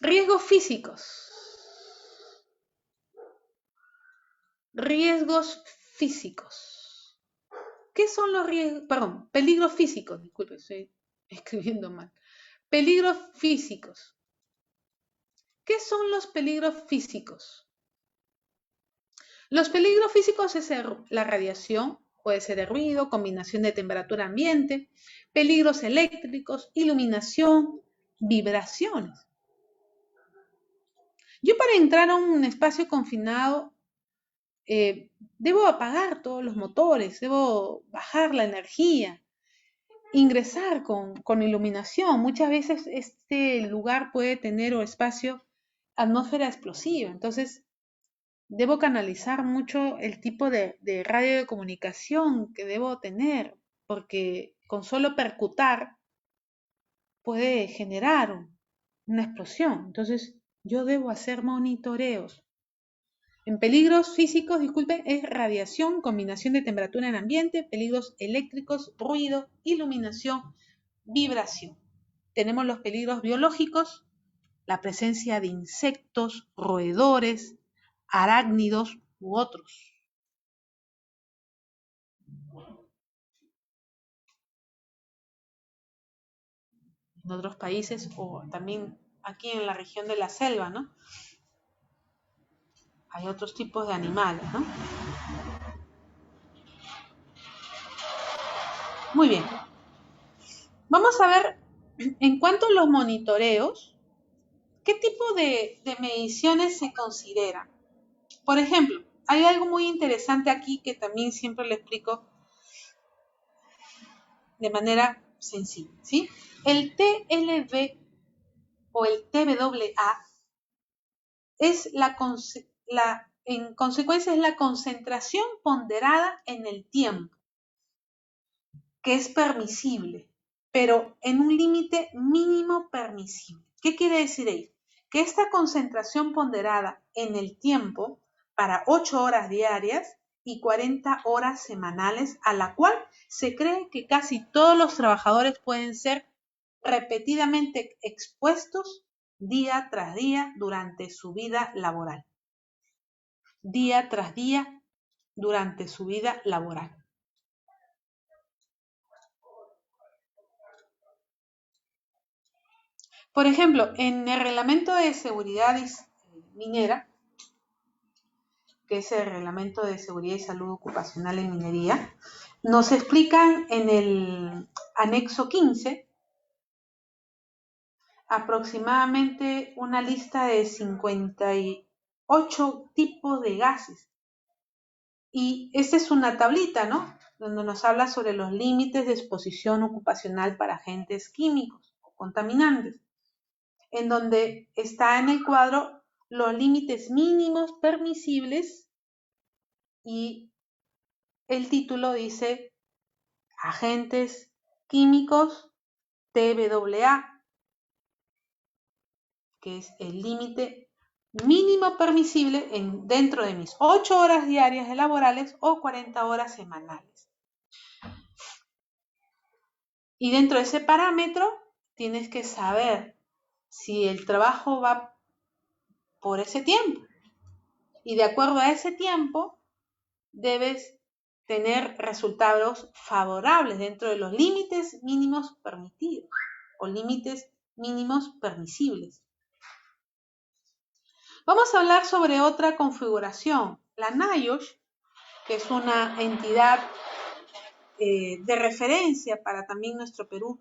Riesgos físicos. Riesgos físicos. ¿Qué son los riesgos? Perdón, peligros físicos. Disculpe, estoy escribiendo mal. Peligros físicos. ¿Qué son los peligros físicos? Los peligros físicos es la radiación, puede ser de ruido, combinación de temperatura ambiente, peligros eléctricos, iluminación, vibraciones. Yo para entrar a un espacio confinado debo apagar todos los motores, debo bajar la energía, ingresar con iluminación. Muchas veces este lugar puede tener o espacio atmósfera explosiva, entonces debo canalizar mucho el tipo de radio de comunicación que debo tener, porque con solo percutar puede generar una explosión. Entonces, yo debo hacer monitoreos. En peligros físicos, disculpen, es radiación, combinación de temperatura en ambiente, peligros eléctricos, ruido, iluminación, vibración. Tenemos los peligros biológicos, la presencia de insectos, roedores, arácnidos u otros. En otros países o también aquí en la región de la selva, ¿no? Hay otros tipos de animales, ¿no? Muy bien. Vamos a ver, en cuanto a los monitoreos, ¿qué tipo de mediciones se consideran? Por ejemplo, hay algo muy interesante aquí que también siempre le explico de manera sencilla, ¿sí? El TLV o el TWA es en consecuencia es la concentración ponderada en el tiempo. que es permisible, pero en un límite mínimo permisible. ¿Qué quiere decir ello? Que esta concentración ponderada en el tiempo para 8 horas diarias y 40 horas semanales, a la cual se cree que casi todos los trabajadores pueden ser repetidamente expuestos día tras día durante su vida laboral. Día tras día durante su vida laboral. Por ejemplo, en el Reglamento de Seguridad Minera, que es el Reglamento de Seguridad y Salud Ocupacional en Minería, nos explican en el anexo 15 aproximadamente una lista de 58 tipos de gases. Y esta es una tablita, ¿no? Donde nos habla sobre los límites de exposición ocupacional para agentes químicos o contaminantes, en donde está en el cuadro los límites mínimos permisibles y el título dice agentes químicos TBAA, que es el límite mínimo permisible dentro de mis 8 horas diarias laborales o 40 horas semanales. Y dentro de ese parámetro tienes que saber si el trabajo va por ese tiempo. Y de acuerdo a ese tiempo, debes tener resultados favorables dentro de los límites mínimos permitidos o límites mínimos permisibles. Vamos a hablar sobre otra configuración. La NIOSH, que es una entidad de referencia para también nuestro Perú,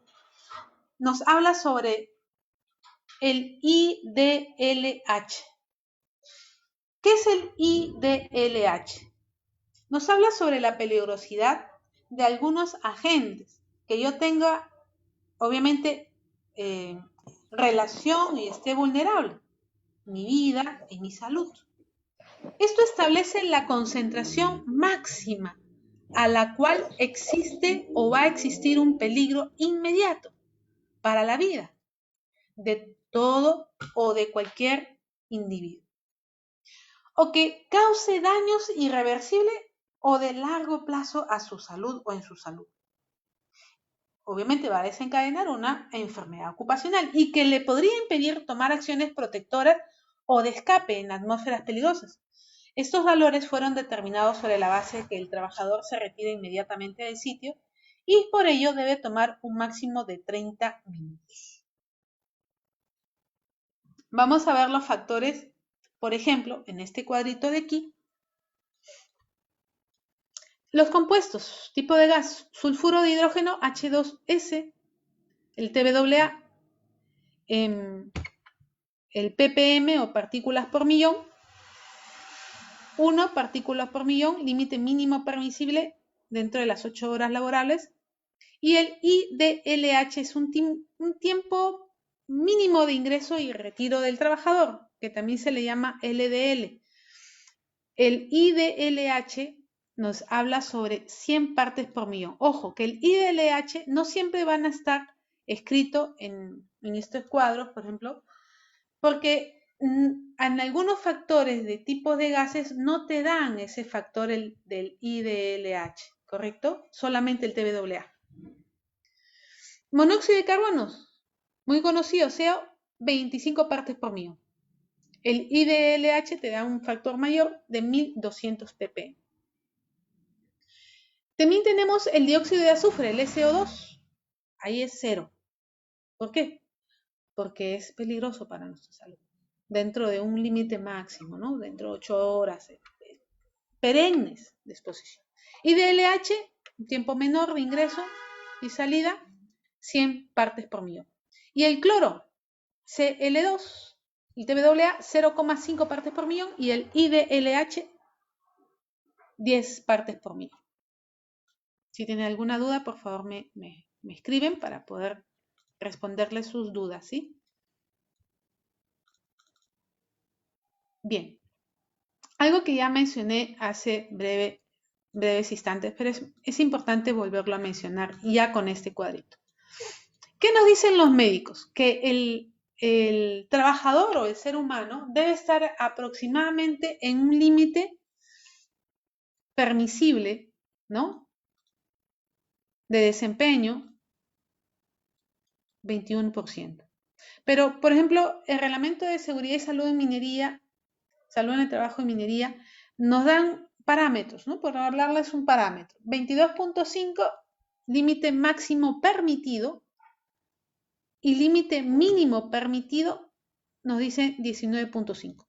nos habla sobre el IDLH. ¿Qué es el IDLH? Nos habla sobre la peligrosidad de algunos agentes que yo tenga, obviamente, relación y esté vulnerable, mi vida y mi salud. Esto establece la concentración máxima a la cual existe o va a existir un peligro inmediato para la vida de todo o de cualquier individuo, o que cause daños irreversibles o de largo plazo a su salud o en su salud. Obviamente va a desencadenar una enfermedad ocupacional y que le podría impedir tomar acciones protectoras o de escape en atmósferas peligrosas. Estos valores fueron determinados sobre la base de que el trabajador se retire inmediatamente del sitio y por ello debe tomar un máximo de 30 minutos. Vamos a ver los factores, por ejemplo, en este cuadrito de aquí. Los compuestos, tipo de gas, sulfuro de hidrógeno H2S, el TBAA, el ppm o partículas por millón, 1 partículas por millón, límite mínimo permisible dentro de las 8 horas laborables, y el IDLH es un tiempo mínimo de ingreso y retiro del trabajador, que también se le llama LDL. El IDLH nos habla sobre 100 partes por millón. Ojo, que el IDLH no siempre van a estar escritos en estos cuadros, por ejemplo, porque en algunos factores de tipos de gases no te dan ese factor del IDLH, ¿correcto? Solamente el TBAA. Monóxido de carbono, muy conocido, CO, 25 partes por millón. El IDLH te da un factor mayor de 1200 ppm. También tenemos el dióxido de azufre, el SO2. Ahí es 0. ¿Por qué? Porque es peligroso para nuestra salud. Dentro de un límite máximo, ¿no? Dentro de 8 horas perennes de exposición. IDLH, un tiempo menor de ingreso y salida, 100 partes por millón. Y el cloro, Cl2, el TBAA, 0,5 partes por millón y el IDLH, 10 partes por millón. Si tienen alguna duda, por favor me escriben para poder responderles sus dudas, ¿sí? Bien, algo que ya mencioné hace breve breves instantes, pero es importante volverlo a mencionar ya con este cuadrito. ¿Qué nos dicen los médicos? Que el trabajador o el ser humano debe estar aproximadamente en un límite permisible, ¿no? De desempeño, 21%. Pero, por ejemplo, el Reglamento de Seguridad y Salud en Minería, Salud en el Trabajo y Minería, nos dan parámetros, ¿no? Por hablarles un parámetro. 22.5, límite máximo permitido, y límite mínimo permitido nos dice 19.5.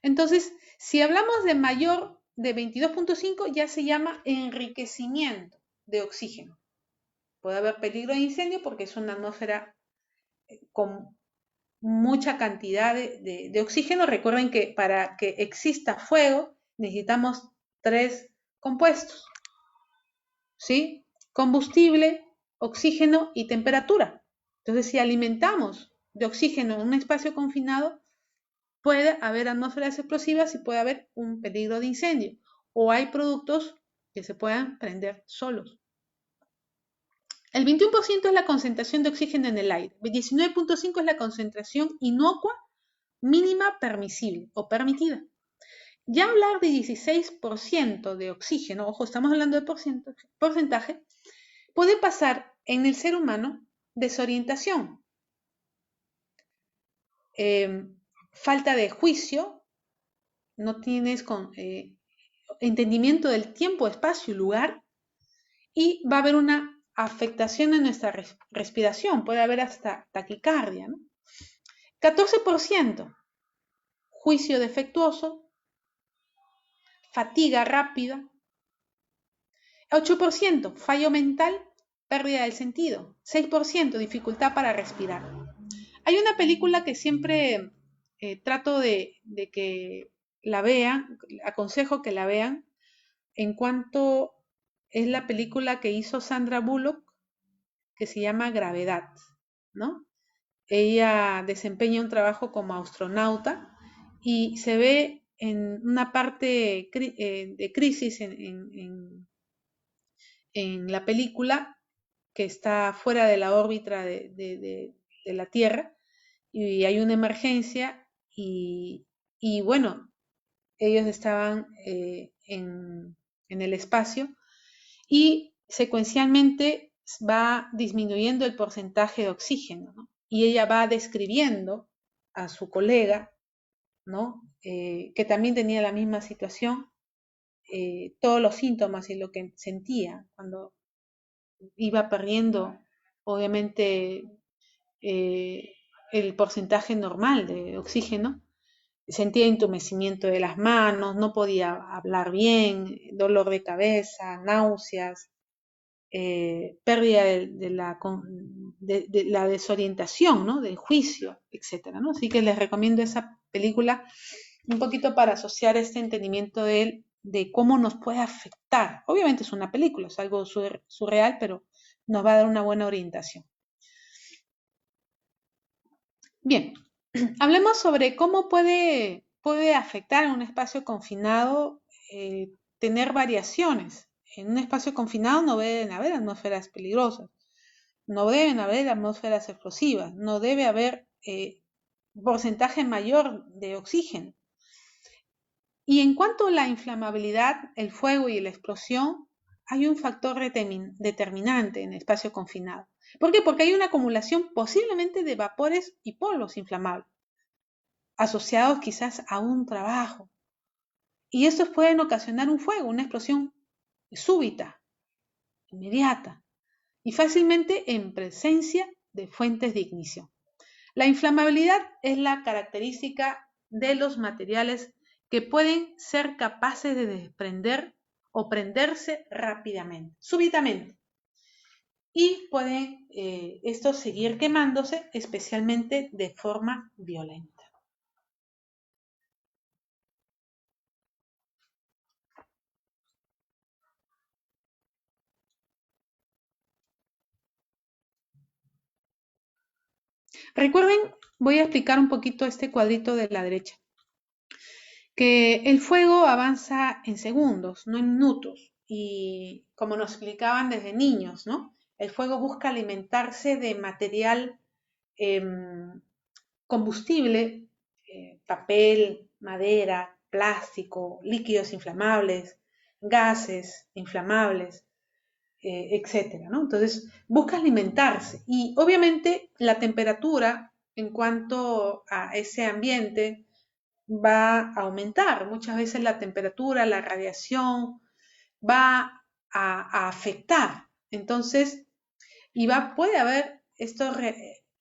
Entonces, si hablamos de mayor de 22.5, ya se llama enriquecimiento de oxígeno. Puede haber peligro de incendio porque es una atmósfera con mucha cantidad de oxígeno. Recuerden que para que exista fuego necesitamos 3 compuestos, ¿sí? Combustible, oxígeno y temperatura. Entonces, si alimentamos de oxígeno en un espacio confinado, puede haber atmósferas explosivas y puede haber un peligro de incendio. O hay productos que se puedan prender solos. El 21% es la concentración de oxígeno en el aire. El 19.5 es la concentración inocua mínima permisible o permitida. Ya hablar de 16% de oxígeno, ojo, estamos hablando de porcentaje, puede pasar en el ser humano desorientación, falta de juicio, no tienes entendimiento del tiempo, espacio y lugar, y va a haber una afectación en nuestra respiración, puede haber hasta taquicardia, ¿no? 14%, juicio defectuoso, fatiga rápida. 8%, fallo mental, pérdida del sentido. 6%, dificultad para respirar. Hay una película que siempre trato de que la vean, aconsejo que la vean, en cuanto es la película que hizo Sandra Bullock, que se llama Gravedad, ¿no? Ella desempeña un trabajo como astronauta y se ve en una parte de crisis en la película que está fuera de la órbita de la Tierra y hay una emergencia y bueno, ellos estaban en el espacio y secuencialmente va disminuyendo el porcentaje de oxígeno, ¿no? Y ella va describiendo a su colega, ¿no? Que también tenía la misma situación, todos los síntomas y lo que sentía cuando iba perdiendo, obviamente, eh, el porcentaje normal de oxígeno. Sentía entumecimiento de las manos, no podía hablar bien, dolor de cabeza, náuseas, pérdida de la desorientación, ¿no? Del juicio, etcétera, ¿no? Así que les recomiendo esa película un poquito para asociar este entendimiento de cómo nos puede afectar. Obviamente es una película, es algo surreal, pero nos va a dar una buena orientación. Bien, hablemos sobre cómo puede afectar en un espacio confinado tener variaciones. En un espacio confinado no deben haber atmósferas peligrosas, no deben haber atmósferas explosivas, no debe haber porcentaje mayor de oxígeno. Y en cuanto a la inflamabilidad, el fuego y la explosión, hay un factor determinante en el espacio confinado. ¿Por qué? Porque hay una acumulación posiblemente de vapores y polvos inflamables, asociados quizás a un trabajo. Y estos pueden ocasionar un fuego, una explosión súbita, inmediata, y fácilmente en presencia de fuentes de ignición. La inflamabilidad es la característica de los materiales que pueden ser capaces de desprender o prenderse rápidamente, súbitamente. Y pueden estos seguir quemándose, especialmente de forma violenta. Recuerden, voy a explicar un poquito este cuadrito de la derecha. que el fuego avanza en segundos, no en minutos. Y como nos explicaban desde niños, ¿no? El fuego busca alimentarse de material combustible, papel, madera, plástico, líquidos inflamables, gases inflamables, etcétera, ¿no? Entonces, busca alimentarse y obviamente la temperatura en cuanto a ese ambiente va a aumentar. Muchas veces la temperatura, la radiación va a afectar. Entonces, puede haber estas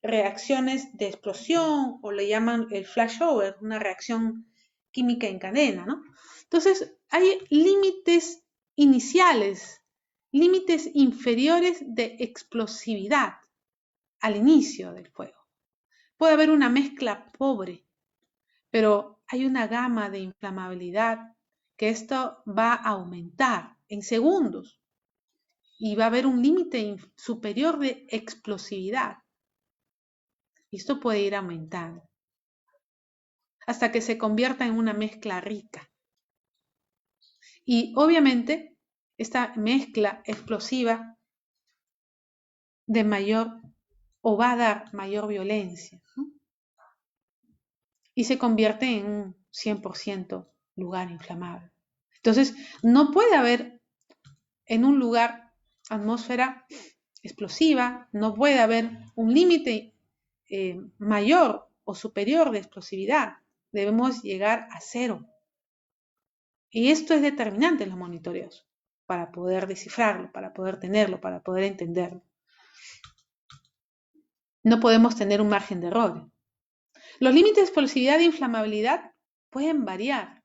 reacciones de explosión o le llaman el flashover, una reacción química en cadena, ¿no? Entonces, hay límites iniciales, límites inferiores de explosividad al inicio del fuego. Puede haber una mezcla pobre, pero hay una gama de inflamabilidad que esto va a aumentar en segundos y va a haber un límite superior de explosividad. Y esto puede ir aumentando hasta que se convierta en una mezcla rica. Y obviamente esta mezcla explosiva de mayor o va a dar mayor violencia, ¿no? Y se convierte en un 100% lugar inflamable. Entonces, no puede haber en un lugar atmósfera explosiva, no puede haber un límite mayor o superior de explosividad. Debemos llegar a cero. Y esto es determinante en los monitoreos para poder descifrarlo, para poder tenerlo, para poder entenderlo. No podemos tener un margen de error. Los límites de explosividad e inflamabilidad pueden variar.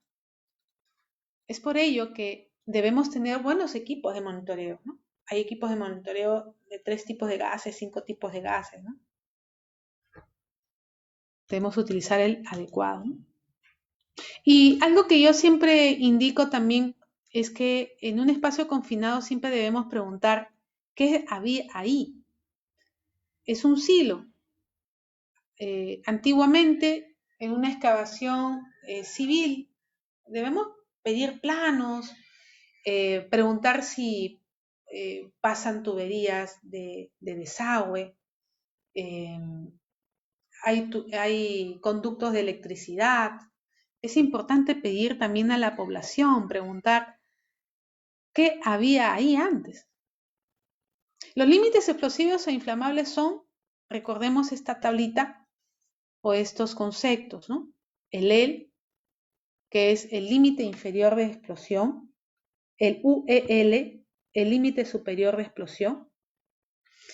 Es por ello que debemos tener buenos equipos de monitoreo, ¿no? Hay equipos de monitoreo de 3 tipos de gases, 5 tipos de gases, ¿no? Debemos utilizar el adecuado, ¿no? Y algo que yo siempre indico también es que en un espacio confinado siempre debemos preguntar qué había ahí. Es un silo. Antiguamente, en una excavación civil, debemos pedir planos, preguntar si pasan tuberías de desagüe, hay conductos de electricidad. Es importante pedir también a la población, preguntar qué había ahí antes. Los límites explosivos e inflamables son, recordemos esta tablita o estos conceptos, ¿no? El que es el límite inferior de explosión, el UEL, el límite superior de explosión.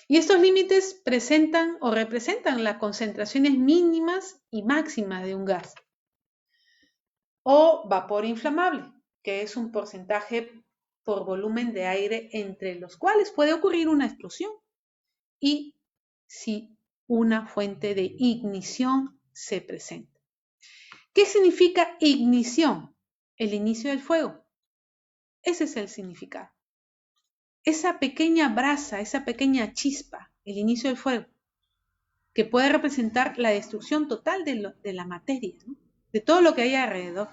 Y estos límites presentan o representan las concentraciones mínimas y máximas de un gas. O vapor inflamable, que es un porcentaje por volumen de aire entre los cuales puede ocurrir una explosión y si una fuente de ignición se presenta. ¿Qué significa ignición? El inicio del fuego. Ese es el significado. Esa pequeña brasa, esa pequeña chispa, el inicio del fuego, que puede representar la destrucción total de la materia, ¿no? De todo lo que hay alrededor.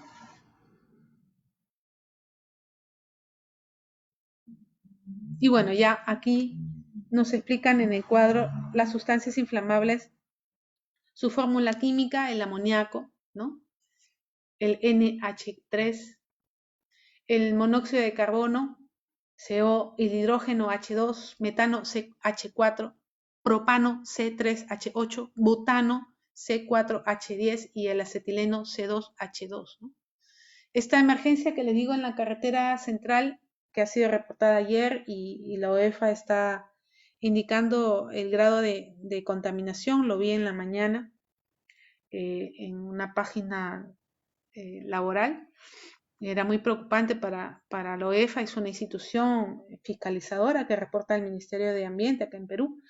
Y bueno, ya aquí nos explican en el cuadro las sustancias inflamables, su fórmula química, el amoníaco, ¿no? El NH3, el monóxido de carbono, CO, el hidrógeno H2, metano CH4, propano C3H8, butano C4H10 y el acetileno C2H2, ¿no? Esta emergencia que les digo en la carretera central, que ha sido reportada ayer y la OEFA está indicando el grado de contaminación, lo vi en la mañana en una página laboral. Era muy preocupante para la OEFA, es una institución fiscalizadora que reporta al Ministerio de Ambiente acá en Perú.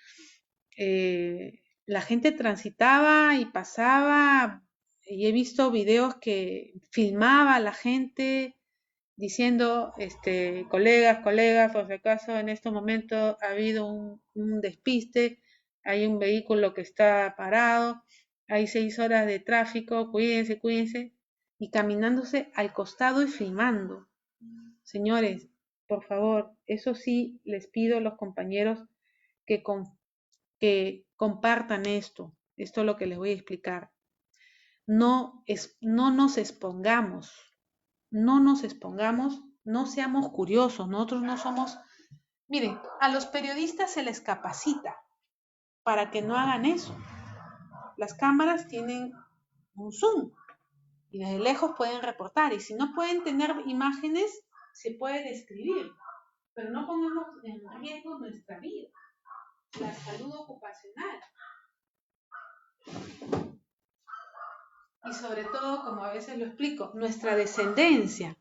La gente transitaba y pasaba, y he visto videos que filmaba a la gente diciendo, colegas, por si acaso en este momento ha habido un despiste, hay un vehículo que está parado, hay 6 horas de tráfico, cuídense, cuídense. y caminándose al costado y filmando. Señores, por favor, eso sí les pido a los compañeros que, que compartan esto. Esto es lo que les voy a explicar. No nos expongamos, no seamos curiosos. Nosotros no somos... Miren, a los periodistas se les capacita para que no hagan eso. Las cámaras tienen un zoom y desde lejos pueden reportar, y si no pueden tener imágenes, se puede describir, pero no pongamos en riesgo nuestra vida, la salud ocupacional y sobre todo, como a veces lo explico, nuestra descendencia.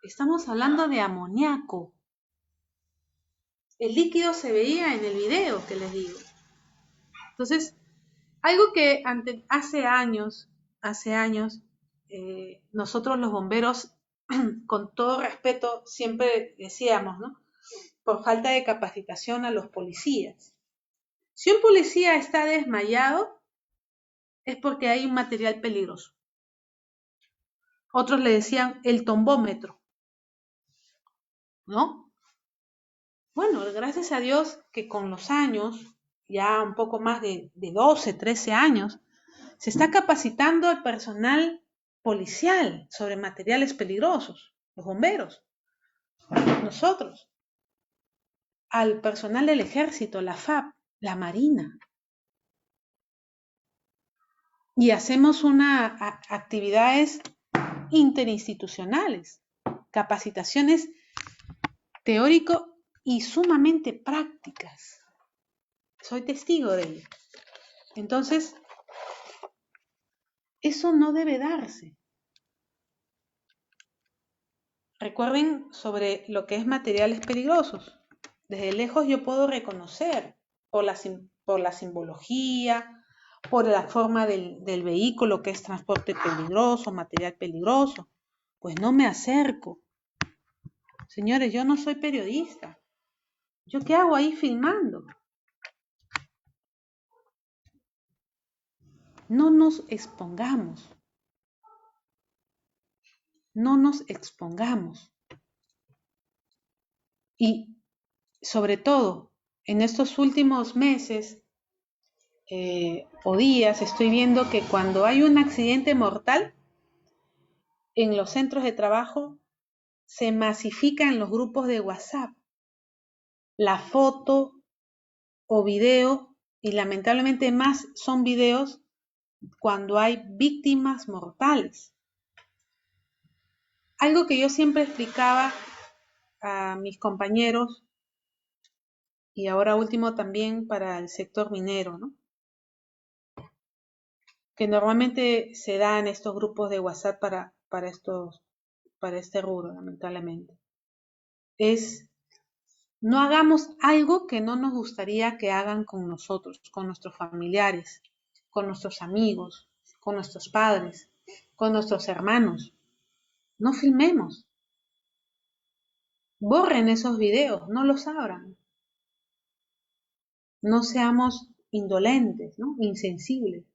Estamos hablando de amoníaco. El líquido se veía en el video que les digo. Entonces, algo que hace años, nosotros los bomberos, con todo respeto, siempre decíamos, ¿no? Por falta de capacitación a los policías. Si un policía está desmayado, es porque hay un material peligroso. Otros le decían el tombómetro, ¿no? Bueno, gracias a Dios que con los años, ya un poco más de 12, 13 años, se está capacitando al personal policial sobre materiales peligrosos, los bomberos, nosotros, al personal del ejército, la FAP, la Marina. Y hacemos actividades interinstitucionales, capacitaciones teórico y sumamente prácticas. Soy testigo de ello. Entonces, eso no debe darse. Recuerden sobre lo que es materiales peligrosos. Desde lejos yo puedo reconocer por la simbología, por la forma del vehículo que es transporte peligroso, material peligroso. Pues no me acerco. Señores, yo no soy periodista. ¿Yo qué hago ahí filmando? No nos expongamos. No nos expongamos. Y sobre todo, en estos últimos meses o días, estoy viendo que cuando hay un accidente mortal, en los centros de trabajo se masifica en los grupos de WhatsApp la foto o video, y lamentablemente más son videos cuando hay víctimas mortales. Algo que yo siempre explicaba a mis compañeros y ahora último también para el sector minero, ¿no? Que normalmente se da en estos grupos de WhatsApp para este rubro, lamentablemente. Es no hagamos algo que no nos gustaría que hagan con nosotros, con nuestros familiares, con nuestros amigos, con nuestros padres, con nuestros hermanos. No filmemos. Borren esos videos, no los abran. No seamos indolentes, ¿no? Insensibles.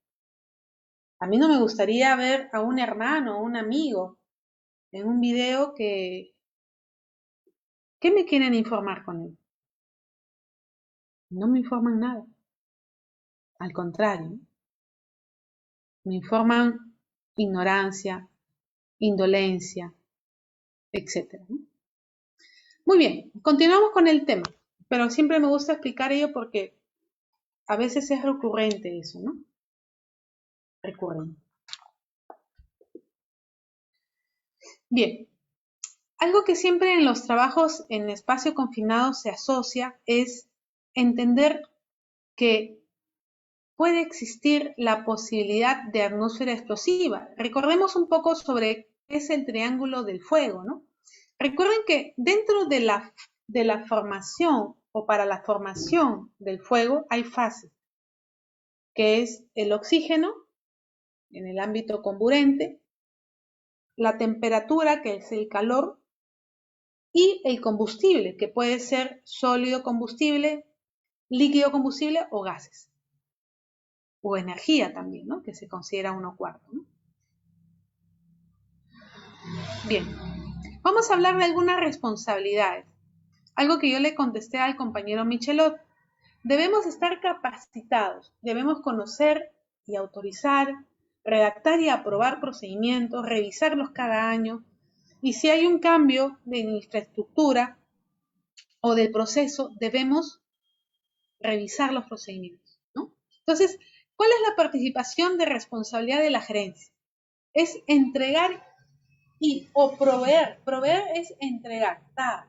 A mí no me gustaría ver a un hermano o un amigo en un video ¿qué me quieren informar con él? No me informan nada. Al contrario, me informan ignorancia, indolencia, etc. Muy bien, continuamos con el tema, pero siempre me gusta explicar ello porque a veces es recurrente eso, ¿no? Recurrente. Bien, algo que siempre en los trabajos en espacio confinado se asocia es entender que puede existir la posibilidad de atmósfera explosiva. Recordemos un poco sobre qué es el triángulo del fuego, ¿no? Recuerden que dentro de la formación o para la formación del fuego hay fases, que es el oxígeno en el ámbito comburente, la temperatura, que es el calor, y el combustible, que puede ser sólido combustible, líquido combustible o gases. O energía también, ¿no? Que se considera 1/4, ¿no? Bien, vamos a hablar de algunas responsabilidades. Algo que yo le contesté al compañero Michelot. Debemos estar capacitados, debemos conocer y autorizar, redactar y aprobar procedimientos, revisarlos cada año, y si hay un cambio de infraestructura o del proceso, debemos revisar los procedimientos, ¿no? Entonces, ¿cuál es la participación de responsabilidad de la gerencia? Es entregar o proveer. Proveer es entregar, dar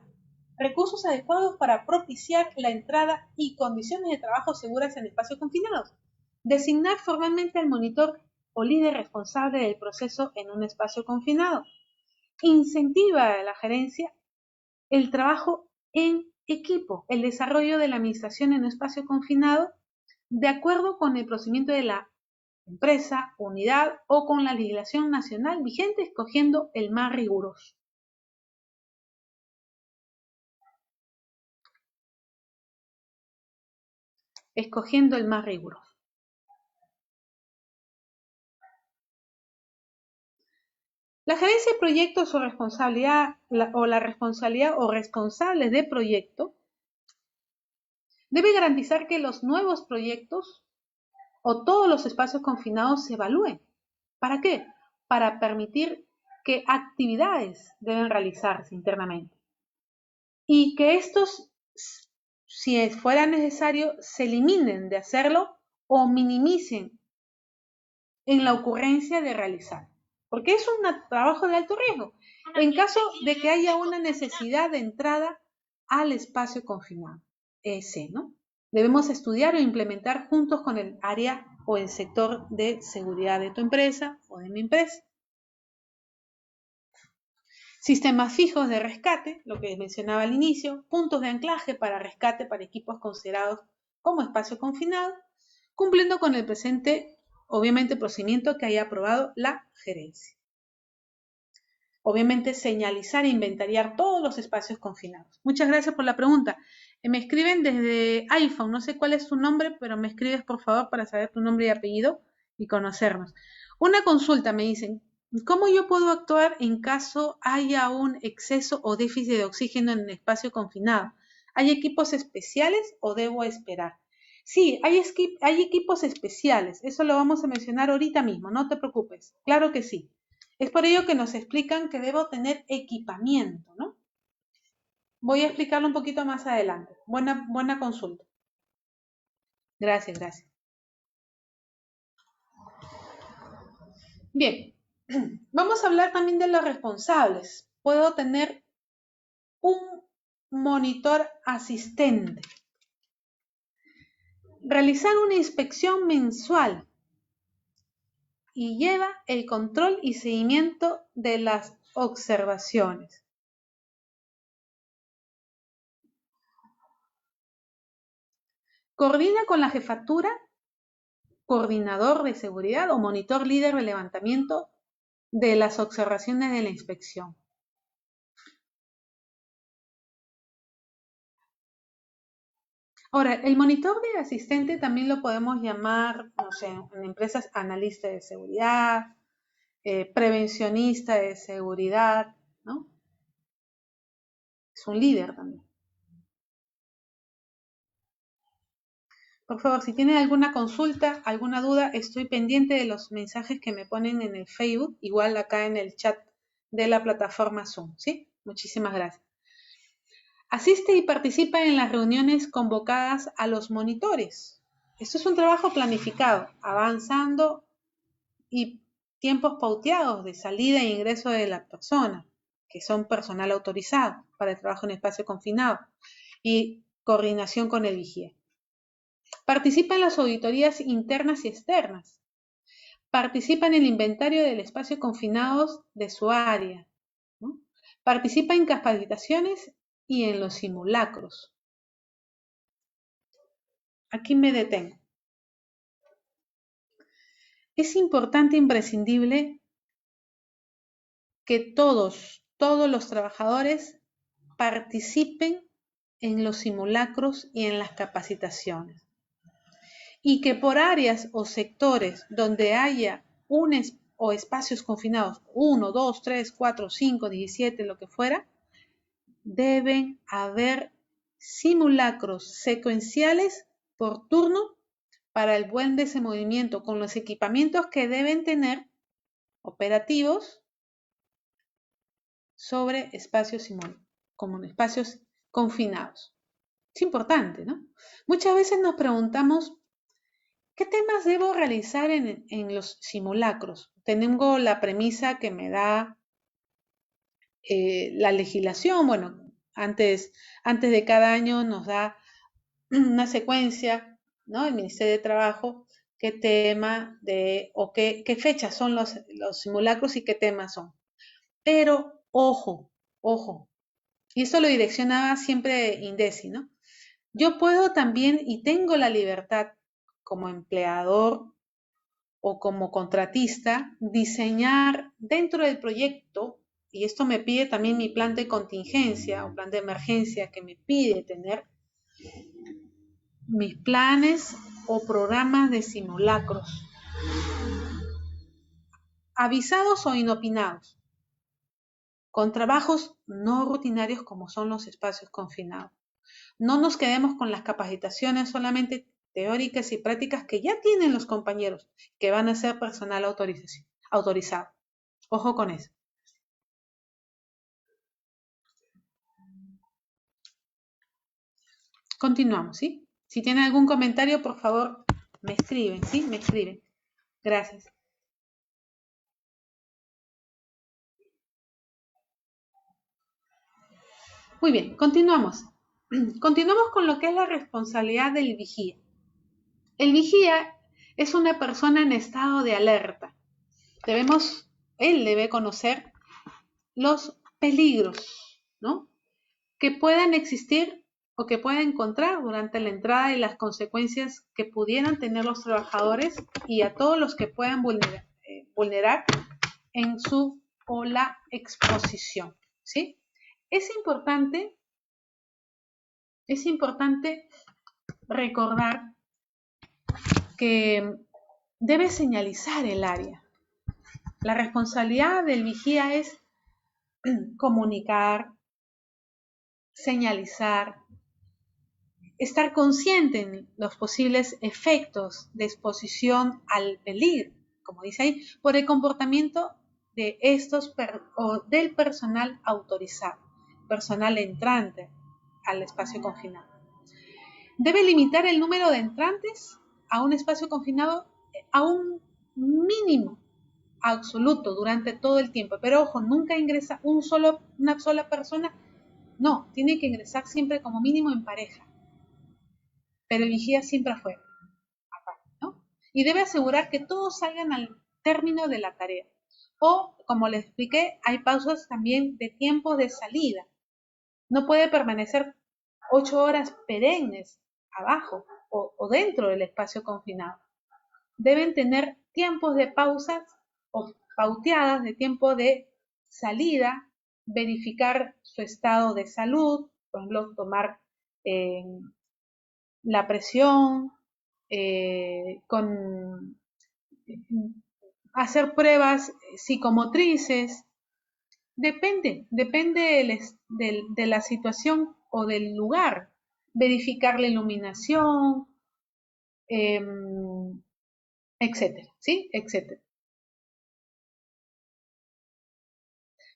recursos adecuados para propiciar la entrada y condiciones de trabajo seguras en espacios confinados. Designar formalmente al monitor o líder responsable del proceso en un espacio confinado. Incentiva a la gerencia el trabajo en equipo, el desarrollo de la administración en un espacio confinado de acuerdo con el procedimiento de la empresa, unidad o con la legislación nacional vigente, escogiendo el más riguroso. Escogiendo el más riguroso. La gerencia de proyectos o responsabilidad la responsabilidad o responsables de proyecto debe garantizar que los nuevos proyectos o todos los espacios confinados se evalúen. ¿Para qué? Para permitir qué actividades deben realizarse internamente y que estos, si fuera necesario, se eliminen de hacerlo o minimicen en la ocurrencia de realizar, porque es un trabajo de alto riesgo, en caso de que haya una necesidad de entrada al espacio confinado, ese, ¿no? Debemos estudiar o implementar juntos con el área o el sector de seguridad de tu empresa o de mi empresa. Sistemas fijos de rescate, lo que mencionaba al inicio, puntos de anclaje para rescate para equipos considerados como espacio confinado, cumpliendo con el presente, obviamente, procedimiento que haya aprobado la gerencia. Obviamente, señalizar e inventariar todos los espacios confinados. Muchas gracias por la pregunta. Me escriben desde iPhone, no sé cuál es tu nombre, pero me escribes por favor para saber tu nombre y apellido y conocernos. Una consulta, me dicen, ¿cómo yo puedo actuar en caso haya un exceso o déficit de oxígeno en el espacio confinado? ¿Hay equipos especiales o debo esperar? Sí, hay equipos especiales, eso lo vamos a mencionar ahorita mismo, no te preocupes, claro que sí. Es por ello que nos explican que debo tener equipamiento, ¿no? Voy a explicarlo un poquito más adelante. Buena consulta. Gracias, gracias. Bien, vamos a hablar también de los responsables. Puedo tener un monitor asistente. Realizar una inspección mensual y lleva el control y seguimiento de las observaciones. Coordina con la jefatura, coordinador de seguridad o monitor líder de levantamiento de las observaciones de la inspección. Ahora, el monitor de asistente también lo podemos llamar, no sé, en empresas analista de seguridad, prevencionista de seguridad, ¿no? Es un líder también. Por favor, si tienen alguna consulta, alguna duda, estoy pendiente de los mensajes que me ponen en el Facebook, igual acá en el chat de la plataforma Zoom, ¿sí? Muchísimas gracias. Asiste y participa en las reuniones convocadas a los monitores. Esto es un trabajo planificado, avanzando y tiempos pauteados de salida e ingreso de la persona, que son personal autorizado para el trabajo en espacio confinado, y coordinación con el vigía. Participa en las auditorías internas y externas. Participa en el inventario del espacio confinados de su área, ¿no? Participa en capacitaciones y en los simulacros. Aquí me detengo. Es importante e imprescindible que todos los trabajadores participen en los simulacros y en las capacitaciones. Y que por áreas o sectores donde haya o espacios confinados, 1, 2, 3, 4, 5, 17, lo que fuera, deben haber simulacros secuenciales por turno para el buen desenvolvimiento con los equipamientos que deben tener operativos sobre espacios como espacios confinados. Es importante, ¿no? Muchas veces nos preguntamos, ¿qué temas debo realizar en los simulacros? Tengo la premisa que me da la legislación. Bueno, antes de cada año nos da una secuencia, ¿no? El Ministerio de Trabajo, qué tema o qué fechas son los simulacros y qué temas son. Pero, ojo, y esto lo direccionaba siempre INDECI, ¿no? Yo puedo también y tengo la libertad como empleador o como contratista diseñar dentro del proyecto, y esto me pide también mi plan de contingencia o plan de emergencia que me pide tener mis planes o programas de simulacros, avisados o inopinados, con trabajos no rutinarios como son los espacios confinados. No nos quedemos con las capacitaciones solamente teóricas y prácticas que ya tienen los compañeros, que van a ser personal autorizado. Ojo con eso. Continuamos, ¿sí? Si tienen algún comentario, por favor, me escriben, ¿sí? Me escriben. Gracias. Muy bien, continuamos. Continuamos con lo que es la responsabilidad del vigía. El vigía es una persona en estado de alerta. Él debe conocer los peligros, ¿no? Que puedan existir o que pueda encontrar durante la entrada y las consecuencias que pudieran tener los trabajadores y a todos los que puedan vulnerar en su o la exposición, ¿sí? Es importante recordar que debe señalizar el área. La responsabilidad del vigía es comunicar, señalizar, estar consciente en los posibles efectos de exposición al peligro, como dice ahí, por el comportamiento de o del personal autorizado, personal entrante al espacio confinado. Debe limitar el número de entrantes a un espacio confinado a un mínimo absoluto durante todo el tiempo. Pero ojo, nunca ingresa una sola persona. No, tiene que ingresar siempre como mínimo en pareja. Pero el vigía siempre afuera, ¿no? Y debe asegurar que todos salgan al término de la tarea. O, como les expliqué, hay pausas también de tiempo de salida. No puede permanecer 8 horas perennes abajo o dentro del espacio confinado. Deben tener tiempos de pausas o pauteadas de tiempo de salida, verificar su estado de salud, por ejemplo, tomar la presión, hacer pruebas psicomotrices. Depende de la situación o del lugar. Verificar la iluminación, etcétera, ¿sí? Etcétera.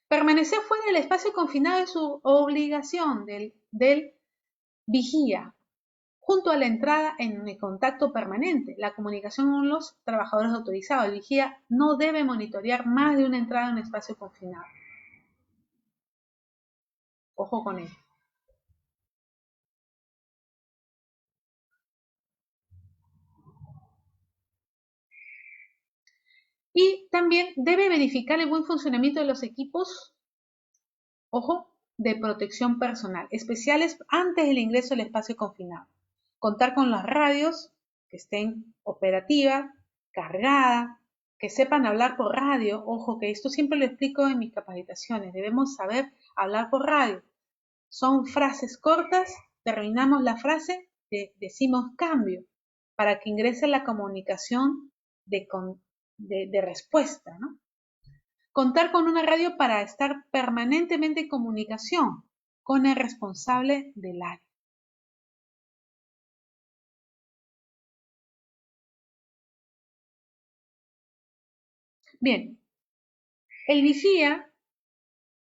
Permanecer fuera del espacio confinado es su obligación del vigía, junto a la entrada en el contacto permanente, la comunicación con los trabajadores autorizados. El vigía no debe monitorear más de una entrada en un espacio confinado. Ojo con ello. Y también debe verificar el buen funcionamiento de los equipos, ojo, de protección personal, especiales antes del ingreso al espacio confinado. Contar con las radios que estén operativas, cargadas, que sepan hablar por radio. Ojo, que esto siempre lo explico en mis capacitaciones. Debemos saber hablar por radio. Son frases cortas, terminamos la frase, decimos cambio, para que ingrese la comunicación de respuesta, ¿no? Contar con una radio para estar permanentemente en comunicación con el responsable del área. Bien, el vigía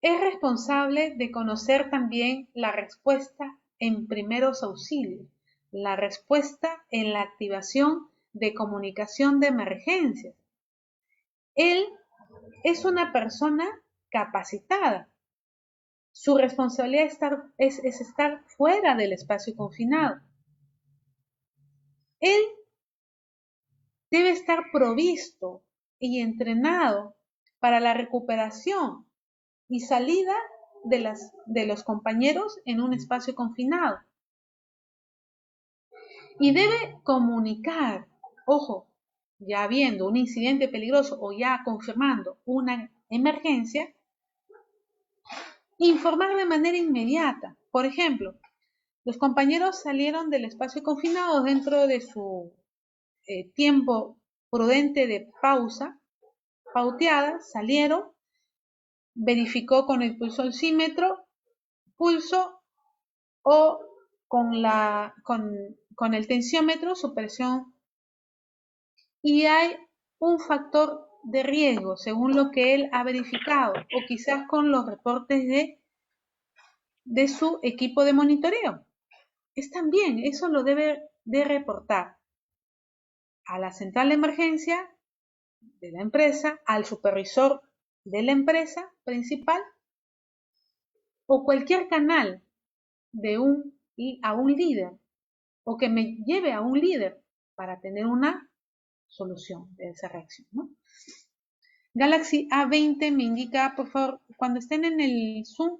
es responsable de conocer también la respuesta en primeros auxilios, la respuesta en la activación de comunicación de emergencias. Él es una persona capacitada. Su responsabilidad es estar fuera del espacio confinado. Él debe estar provisto y entrenado para la recuperación y salida de los compañeros en un espacio confinado. Y debe comunicar, ojo, ya habiendo un incidente peligroso o ya confirmando una emergencia, informar de manera inmediata. Por ejemplo, los compañeros salieron del espacio confinado dentro de su tiempo prudente de pausa, pauteada, salieron, verificó con el pulsóxímetro, pulso o con el tensiómetro su presión, y hay un factor de riesgo según lo que él ha verificado o quizás con los reportes de su equipo de monitoreo. Están bien, eso lo debe de reportar a la central de emergencia de la empresa, al supervisor de la empresa principal o cualquier canal a un líder o que me lleve a un líder para tener una solución de esa reacción, ¿no? Galaxy A20 me indica, por favor, cuando estén en el Zoom,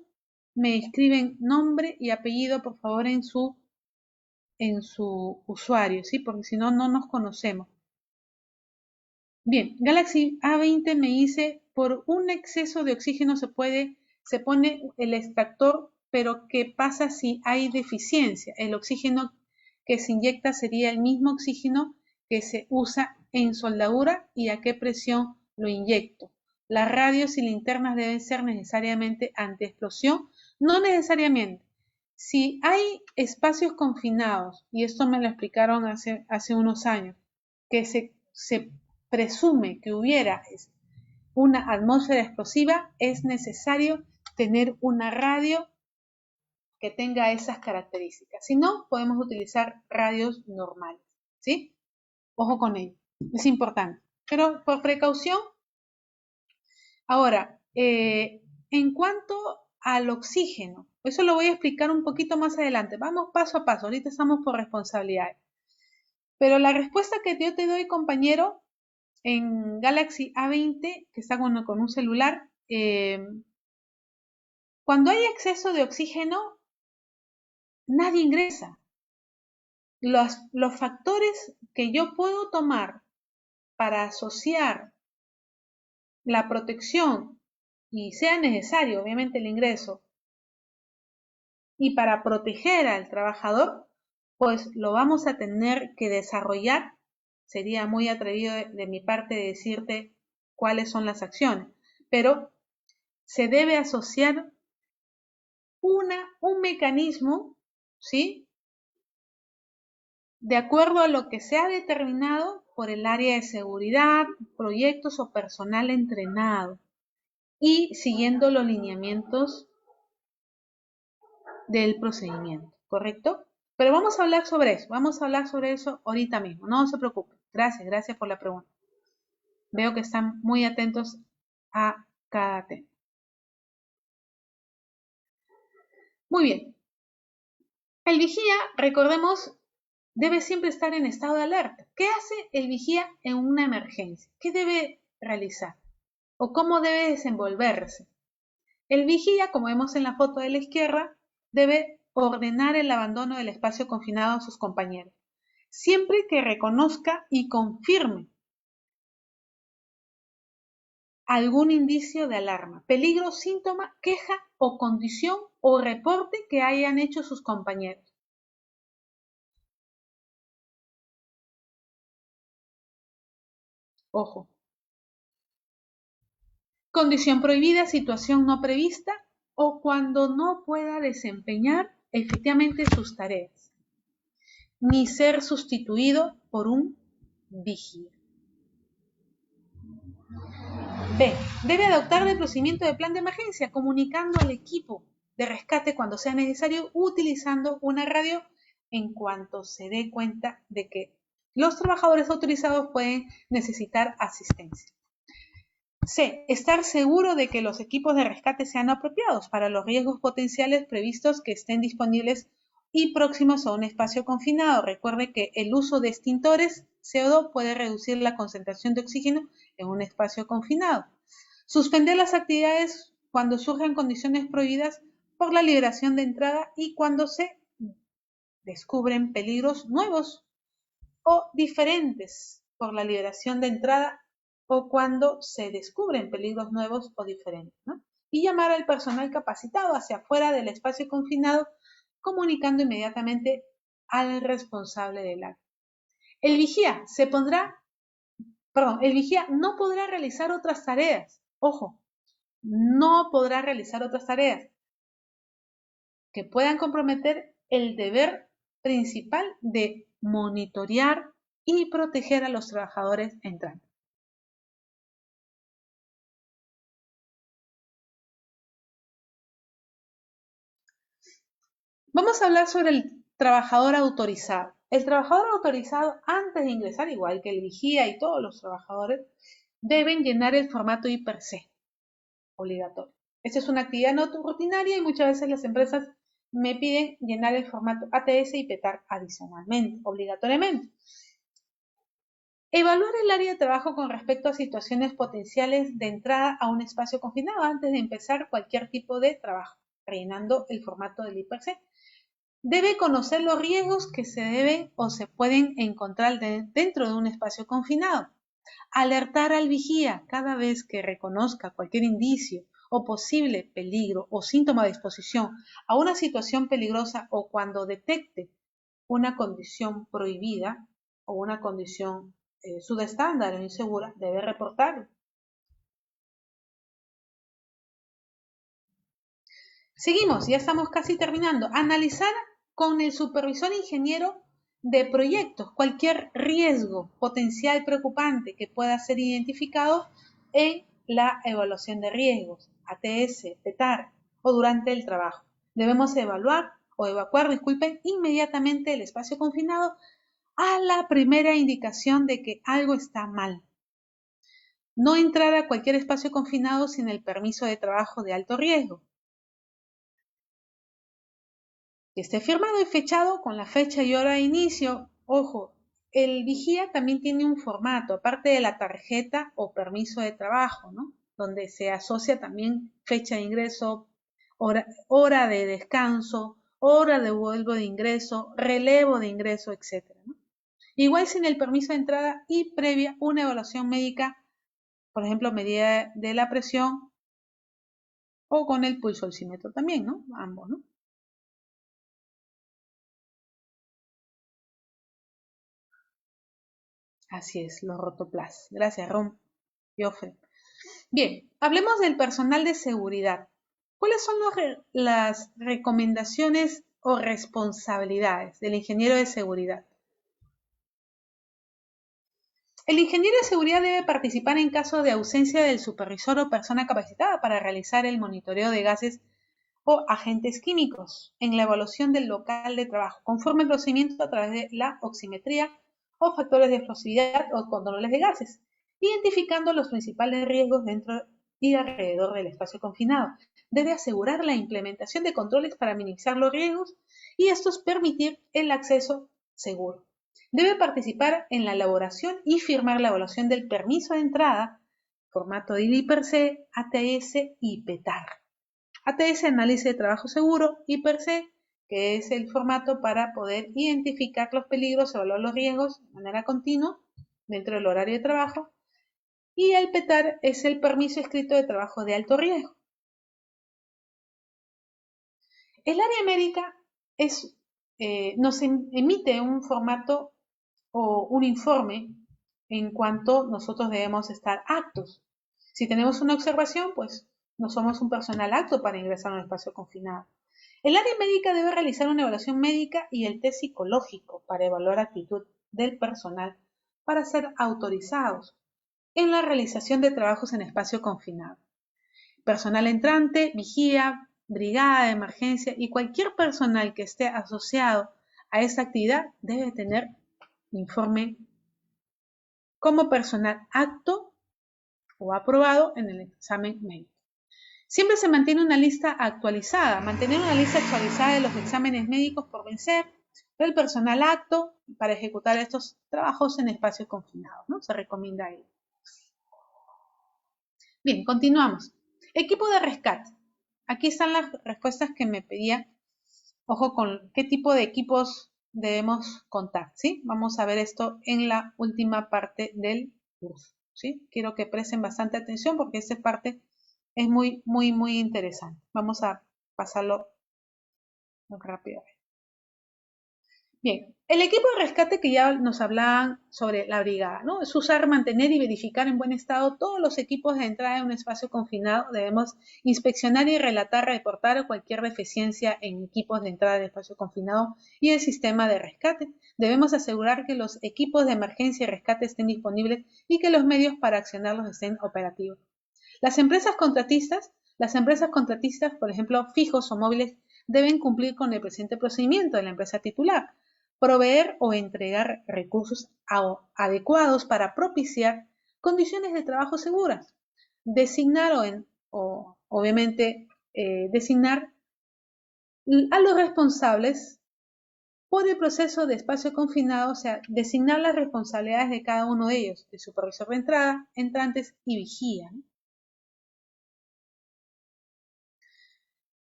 me escriben nombre y apellido, por favor, en su usuario, ¿sí? Porque si no, no nos conocemos. Bien, Galaxy A20 me dice, por un exceso de oxígeno se pone el extractor, pero ¿qué pasa si hay deficiencia? El oxígeno que se inyecta sería el mismo oxígeno que se usa en soldadura, y a qué presión lo inyecto. Las radios y linternas deben ser necesariamente antiexplosión, no necesariamente. Si hay espacios confinados, y esto me lo explicaron hace unos años, que se presume que hubiera una atmósfera explosiva, es necesario tener una radio que tenga esas características. Si no, podemos utilizar radios normales, ¿sí? Ojo con ello, es importante. Pero por precaución, ahora, en cuanto al oxígeno, eso lo voy a explicar un poquito más adelante. Vamos paso a paso, ahorita estamos por responsabilidades. Pero la respuesta que yo te doy, compañero, en Galaxy A20, que está con un celular, cuando hay exceso de oxígeno, nadie ingresa. Los factores que yo puedo tomar para asociar la protección y sea necesario, obviamente, el ingreso, y para proteger al trabajador, pues lo vamos a tener que desarrollar. Sería muy atrevido de mi parte decirte cuáles son las acciones, pero se debe asociar un mecanismo, ¿sí? De acuerdo a lo que se ha determinado por el área de seguridad, proyectos o personal entrenado, y siguiendo los lineamientos del procedimiento, ¿correcto? Pero vamos a hablar sobre eso ahorita mismo, no se preocupen. Gracias por la pregunta. Veo que están muy atentos a cada tema. Muy bien. El vigía, recordemos, debe siempre estar en estado de alerta. ¿Qué hace el vigía en una emergencia? ¿Qué debe realizar? ¿O cómo debe desenvolverse? El vigía, como vemos en la foto de la izquierda, debe ordenar el abandono del espacio confinado a sus compañeros, siempre que reconozca y confirme algún indicio de alarma, peligro, síntoma, queja o condición o reporte que hayan hecho sus compañeros. Ojo, condición prohibida, situación no prevista o cuando no pueda desempeñar efectivamente sus tareas, ni ser sustituido por un vigía. B. Debe adoptar el procedimiento de plan de emergencia, comunicando al equipo de rescate cuando sea necesario, utilizando una radio en cuanto se dé cuenta de que los trabajadores autorizados pueden necesitar asistencia. C. Estar seguro de que los equipos de rescate sean apropiados para los riesgos potenciales previstos que estén disponibles y próximos a un espacio confinado. Recuerde que el uso de extintores CO2 puede reducir la concentración de oxígeno en un espacio confinado. Suspender las actividades cuando surjan condiciones prohibidas por la liberación de entrada y cuando se descubren peligros nuevos o diferentes por la liberación de entrada o cuando se descubren peligros nuevos o diferentes, ¿no? Y llamar al personal capacitado hacia afuera del espacio confinado, comunicando inmediatamente al responsable del área. El vigía no podrá realizar otras tareas. Ojo, no podrá realizar otras tareas que puedan comprometer el deber principal de monitorear y proteger a los trabajadores entrantes. Vamos a hablar sobre el trabajador autorizado. El trabajador autorizado, antes de ingresar, igual que el vigía y todos los trabajadores, deben llenar el formato I/C, obligatorio. Esta es una actividad no rutinaria y muchas veces las empresas me piden llenar el formato ATS y PETAR adicionalmente, obligatoriamente. Evaluar el área de trabajo con respecto a situaciones potenciales de entrada a un espacio confinado antes de empezar cualquier tipo de trabajo, rellenando el formato del I/C. Debe conocer los riesgos que se deben o se pueden encontrar dentro de un espacio confinado. Alertar al vigía cada vez que reconozca cualquier indicio o posible peligro o síntoma de exposición a una situación peligrosa o cuando detecte una condición prohibida o una condición subestándar o insegura, debe reportarlo. Seguimos, ya estamos casi terminando. Analizar con el supervisor ingeniero de proyectos cualquier riesgo potencial preocupante que pueda ser identificado en la evaluación de riesgos, ATS, PETAR o durante el trabajo. Debemos evaluar o evacuar, inmediatamente el espacio confinado a la primera indicación de que algo está mal. No entrar a cualquier espacio confinado sin el permiso de trabajo de alto riesgo. Que esté firmado y fechado con la fecha y hora de inicio. Ojo, el vigía también tiene un formato, aparte de la tarjeta o permiso de trabajo, ¿no? Donde se asocia también fecha de ingreso, hora de descanso, hora de vuelvo de ingreso, relevo de ingreso, etc., ¿no? Igual sin el permiso de entrada y previa una evaluación médica, por ejemplo, medida de la presión o con el pulsóxímetro también, ¿no? Ambos, ¿no? Así es, los rotoplas. Gracias, Ron y Ofre. Bien, hablemos del personal de seguridad. ¿Cuáles son las recomendaciones o responsabilidades del ingeniero de seguridad? El ingeniero de seguridad debe participar en caso de ausencia del supervisor o persona capacitada para realizar el monitoreo de gases o agentes químicos en la evaluación del local de trabajo, conforme al procedimiento a través de la oximetría o factores de explosividad o controles de gases, identificando los principales riesgos dentro y alrededor del espacio confinado. Debe asegurar la implementación de controles para minimizar los riesgos y estos permitir el acceso seguro. Debe participar en la elaboración y firmar la evaluación del permiso de entrada, formato I/C, ATS y PETAR. ATS, análisis de trabajo seguro, I/C, que es el formato para poder identificar los peligros, evaluar los riesgos de manera continua dentro del horario de trabajo, y el PETAR es el permiso escrito de trabajo de alto riesgo. El área médica nos emite un formato o un informe en cuanto nosotros debemos estar aptos. Si tenemos una observación, pues no somos un personal apto para ingresar a un espacio confinado. El área médica debe realizar una evaluación médica y el test psicológico para evaluar actitud del personal para ser autorizados en la realización de trabajos en espacio confinado. Personal entrante, vigía, brigada de emergencia y cualquier personal que esté asociado a esa actividad debe tener informe como personal apto o aprobado en el examen médico. Siempre se mantiene una lista actualizada. Mantener una lista actualizada de los exámenes médicos por vencer del personal apto para ejecutar estos trabajos en espacios confinados, ¿no? Se recomienda ello. Bien, continuamos. Equipo de rescate. Aquí están las respuestas que me pedía. Ojo con qué tipo de equipos debemos contar, ¿sí? Vamos a ver esto en la última parte del curso, ¿sí? Quiero que presten bastante atención porque esta parte es muy interesante. Vamos a pasarlo rápido. Bien, el equipo de rescate que ya nos hablaban sobre la brigada, ¿no? Es usar, mantener y verificar en buen estado todos los equipos de entrada en un espacio confinado. Debemos inspeccionar y relatar, reportar cualquier deficiencia en equipos de entrada de espacio confinado y el sistema de rescate. Debemos asegurar que los equipos de emergencia y rescate estén disponibles y que los medios para accionarlos estén operativos. Las empresas contratistas, por ejemplo, fijos o móviles, deben cumplir con el presente procedimiento de la empresa titular, proveer o entregar recursos adecuados para propiciar condiciones de trabajo seguras, designar designar a los responsables por el proceso de espacio confinado, o sea, designar las responsabilidades de cada uno de ellos, el supervisor de entrada, entrantes y vigía, ¿no?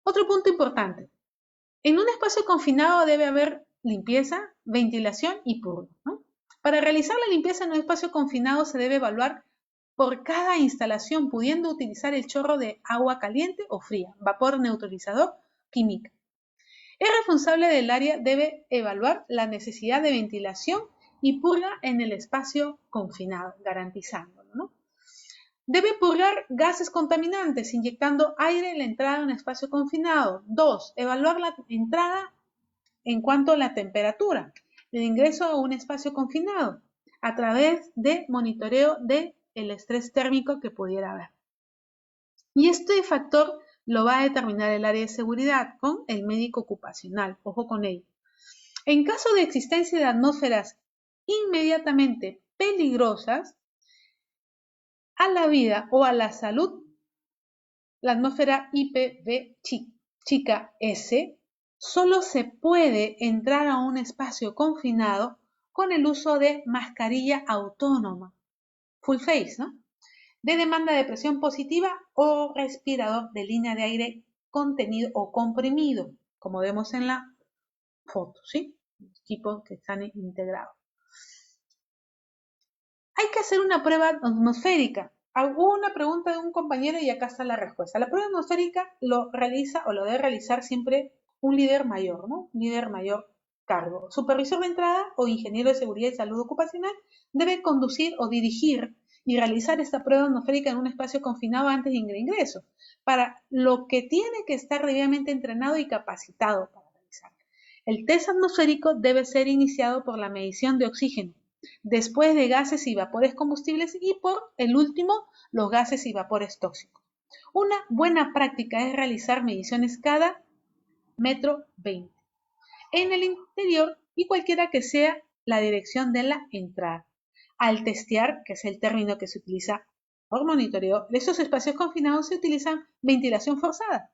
Otro punto importante. En un espacio confinado debe haber limpieza, ventilación y purga, ¿no? Para realizar la limpieza en un espacio confinado se debe evaluar por cada instalación, pudiendo utilizar el chorro de agua caliente o fría, vapor neutralizador, química. El responsable del área debe evaluar la necesidad de ventilación y purga en el espacio confinado, garantizándolo, ¿no? Debe purgar gases contaminantes, inyectando aire en la entrada de un espacio confinado. 2. Evaluar la entrada en cuanto a la temperatura del ingreso a un espacio confinado a través de monitoreo del estrés térmico que pudiera haber. Y este factor lo va a determinar el área de seguridad con el médico ocupacional. Ojo con ello. En caso de existencia de atmósferas inmediatamente peligrosas a la vida o a la salud, la atmósfera IPv chica S, solo se puede entrar a un espacio confinado con el uso de mascarilla autónoma, full face, ¿no? De demanda de presión positiva o respirador de línea de aire contenido o comprimido, como vemos en la foto, ¿sí? Los equipos que están integrados. Hay que hacer una prueba atmosférica. Hubo una pregunta de un compañero y acá está la respuesta. La prueba atmosférica lo realiza o lo debe realizar siempre un líder mayor, ¿no? Un líder mayor cargo. Supervisor de entrada o ingeniero de seguridad y salud ocupacional debe conducir o dirigir y realizar esta prueba atmosférica en un espacio confinado antes de ingreso, para lo que tiene que estar debidamente entrenado y capacitado para realizar. El test atmosférico debe ser iniciado por la medición de oxígeno, después de gases y vapores combustibles y por el último, los gases y vapores tóxicos. Una buena práctica es realizar mediciones cada metro 20 en el interior y cualquiera que sea la dirección de la entrada. Al testear, que es el término que se utiliza por monitoreo, de esos espacios confinados se utiliza ventilación forzada.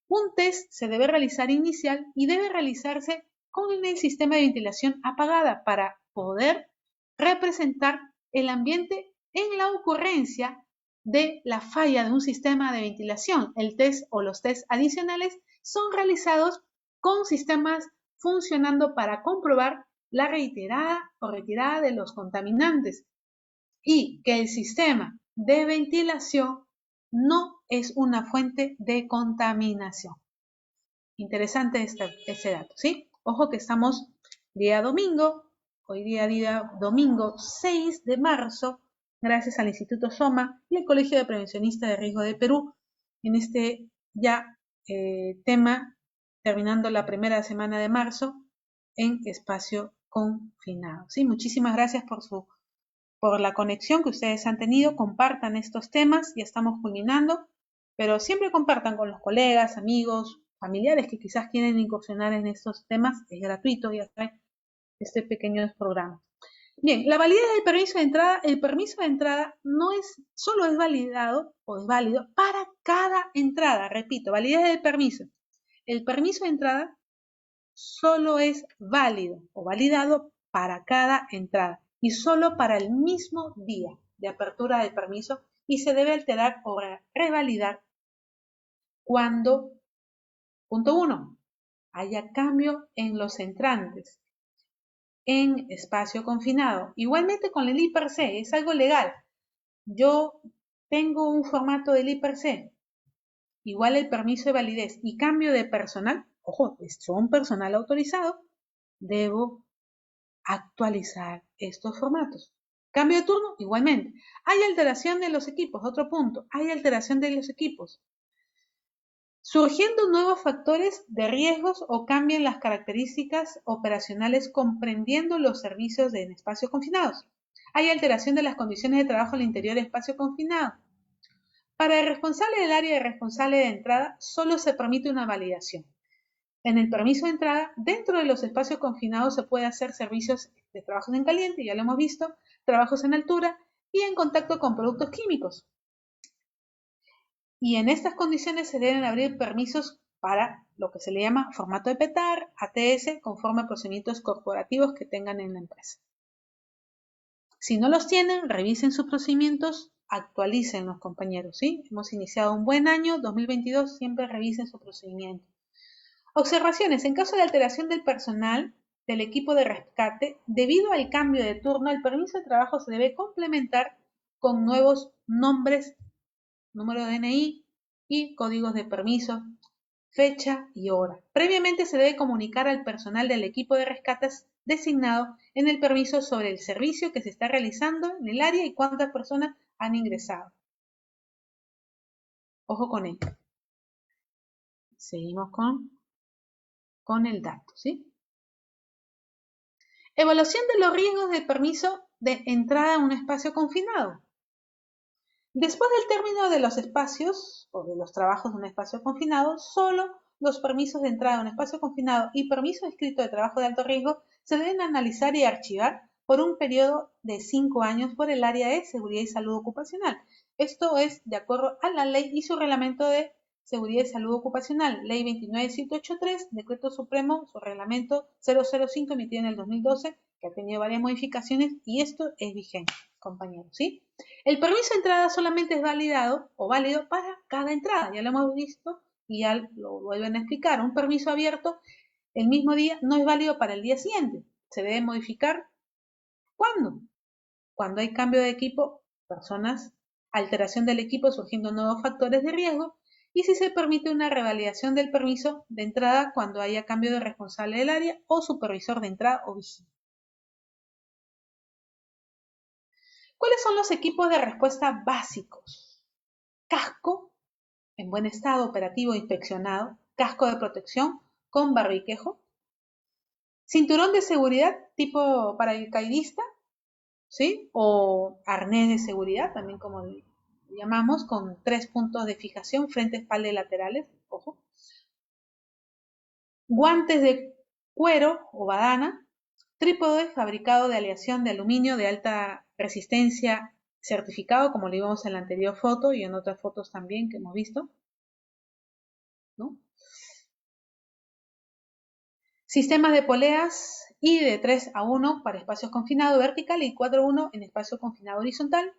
Un test se debe realizar inicial y debe realizarse con el sistema de ventilación apagada para poder representar el ambiente en la ocurrencia de la falla de un sistema de ventilación. El test o los tests adicionales son realizados con sistemas funcionando para comprobar la retirada de los contaminantes y que el sistema de ventilación no es una fuente de contaminación. Interesante este dato, ¿sí? Ojo que estamos día domingo, hoy día domingo 6 de marzo gracias al Instituto SOMA y al Colegio de Prevencionistas de Riesgo de Perú, en este ya tema, terminando la primera semana de marzo, en espacio confinado. ¿Sí? Muchísimas gracias por la conexión que ustedes han tenido. Compartan estos temas, ya estamos culminando, pero siempre compartan con los colegas, amigos, familiares que quizás quieren incursionar en estos temas. Es gratuito, ya saben, este pequeño programa. Bien, la validez del permiso de entrada. El permiso de entrada no es, solo es validado o es válido para cada entrada. Repito, validez del permiso. El permiso de entrada solo es válido o validado para cada entrada y solo para el mismo día de apertura del permiso y se debe alterar o revalidar cuando, punto 1, haya cambio en los entrantes en espacio confinado. Igualmente con el I/C, es algo legal. Yo tengo un formato del I/C, igual el permiso de validez y cambio de personal, ojo, son personal autorizado, debo actualizar estos formatos. Cambio de turno, igualmente. Hay alteración de los equipos, otro punto, hay alteración de los equipos. Surgiendo nuevos factores de riesgos o cambian las características operacionales comprendiendo los servicios en espacios confinados. Hay alteración de las condiciones de trabajo al interior de espacio confinado. Para el responsable del área y responsable de entrada, solo se permite una validación. En el permiso de entrada, dentro de los espacios confinados se puede hacer servicios de trabajos en caliente, ya lo hemos visto, trabajos en altura y en contacto con productos químicos. Y en estas condiciones se deben abrir permisos para lo que se le llama formato de PETAR, ATS, conforme a procedimientos corporativos que tengan en la empresa. Si no los tienen, revisen sus procedimientos, actualicen los compañeros, ¿sí? Hemos iniciado un buen año, 2022, siempre revisen su procedimiento. Observaciones. En caso de alteración del personal del equipo de rescate, debido al cambio de turno, el permiso de trabajo se debe complementar con nuevos nombres, número de DNI y códigos de permiso, fecha y hora. Previamente se debe comunicar al personal del equipo de rescates designado en el permiso sobre el servicio que se está realizando en el área y cuántas personas han ingresado. Ojo con ello. Seguimos con el dato, ¿sí? Evaluación de los riesgos del permiso de entrada a un espacio confinado. Después del término de los espacios o de los trabajos de un espacio confinado, solo los permisos de entrada a un espacio confinado y permiso escrito de trabajo de alto riesgo se deben analizar y archivar por un periodo de 5 años por el área de seguridad y salud ocupacional. Esto es de acuerdo a la ley y su reglamento de seguridad y salud ocupacional, ley 29783, decreto supremo, su reglamento 005 emitido en el 2012, que ha tenido varias modificaciones y esto es vigente, compañeros, ¿sí? El permiso de entrada solamente es validado o válido para cada entrada, ya lo hemos visto y ya lo vuelven a explicar. Un permiso abierto el mismo día no es válido para el día siguiente. Se debe modificar ¿cuándo? Cuando hay cambio de equipo, personas, alteración del equipo surgiendo nuevos factores de riesgo y si se permite una revalidación del permiso de entrada cuando haya cambio de responsable del área o supervisor de entrada o vigilante. ¿Cuáles son los equipos de respuesta básicos? Casco, en buen estado, operativo, inspeccionado, casco de protección con barbiquejo, cinturón de seguridad tipo paracaidista, ¿sí? O arnés de seguridad, también como le llamamos, con 3 puntos de fijación, frente, espalda y laterales, ojo. Guantes de cuero o badana, trípode fabricado de aleación de aluminio de alta resistencia certificado, como lo vimos en la anterior foto y en otras fotos también que hemos visto, ¿no? Sistemas de poleas y de 3 a 1 para espacios confinados vertical y 4 a 1 en espacio confinado horizontal.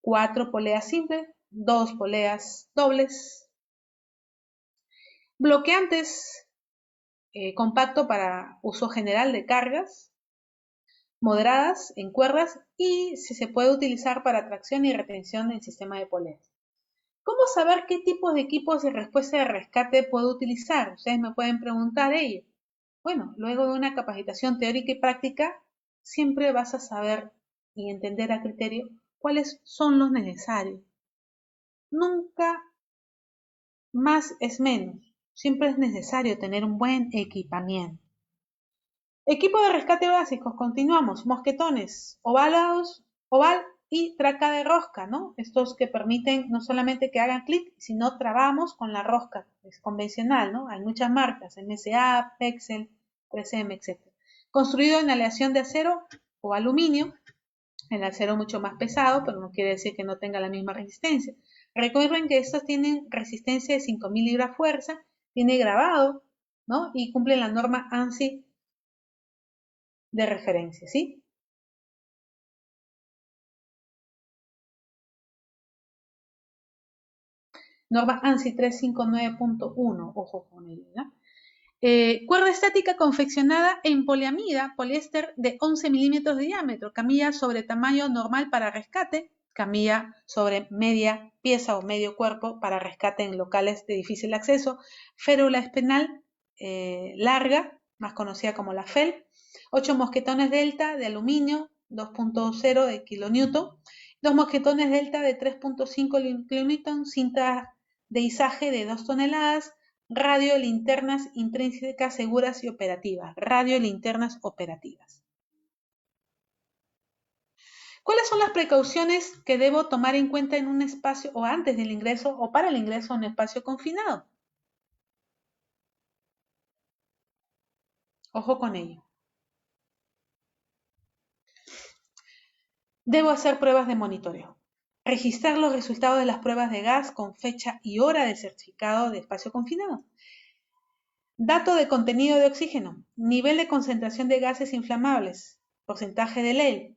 4 poleas simples, 2 poleas dobles. Bloqueantes compacto para uso general de cargas moderadas en cuerdas y si se puede utilizar para tracción y retención en sistema de poleas. ¿Cómo saber qué tipos de equipos de respuesta de rescate puedo utilizar? Ustedes me pueden preguntar ello. Bueno, luego de una capacitación teórica y práctica, siempre vas a saber y entender a criterio cuáles son los necesarios. Nunca más es menos. Siempre es necesario tener un buen equipamiento. Equipo de rescate básicos, continuamos. Mosquetones ovalados, oval y traca de rosca, ¿no? Estos que permiten no solamente que hagan clic, sino trabamos con la rosca. Es convencional, ¿no? Hay muchas marcas, MSA, Pexel, 3M, etc. Construido en aleación de acero o aluminio. El acero mucho más pesado, pero no quiere decir que no tenga la misma resistencia. Recuerden que estos tienen resistencia de 5.000 libras fuerza, tiene grabado, ¿no? Y cumple la norma ANSI de referencia, ¿sí? Norma ANSI 359.1, ojo con ello, ¿no? Cuerda estática confeccionada en poliamida, poliéster de 11 milímetros de diámetro, camilla sobre tamaño normal para rescate, camilla sobre media pieza o medio cuerpo para rescate en locales de difícil acceso, férula espinal larga, más conocida como la FEL, 8 mosquetones delta de aluminio, 2.0 de kilonewton, 2 mosquetones delta de 3.5 kilonewton, cinta de izaje de 2 toneladas, radio linternas intrínsecas seguras y operativas. Radio linternas operativas. ¿Cuáles son las precauciones que debo tomar en cuenta en un espacio o antes del ingreso o para el ingreso a un espacio confinado? Ojo con ello. Debo hacer pruebas de monitoreo. Registrar los resultados de las pruebas de gas con fecha y hora de certificado de espacio confinado. Dato de contenido de oxígeno, nivel de concentración de gases inflamables, porcentaje de LEL.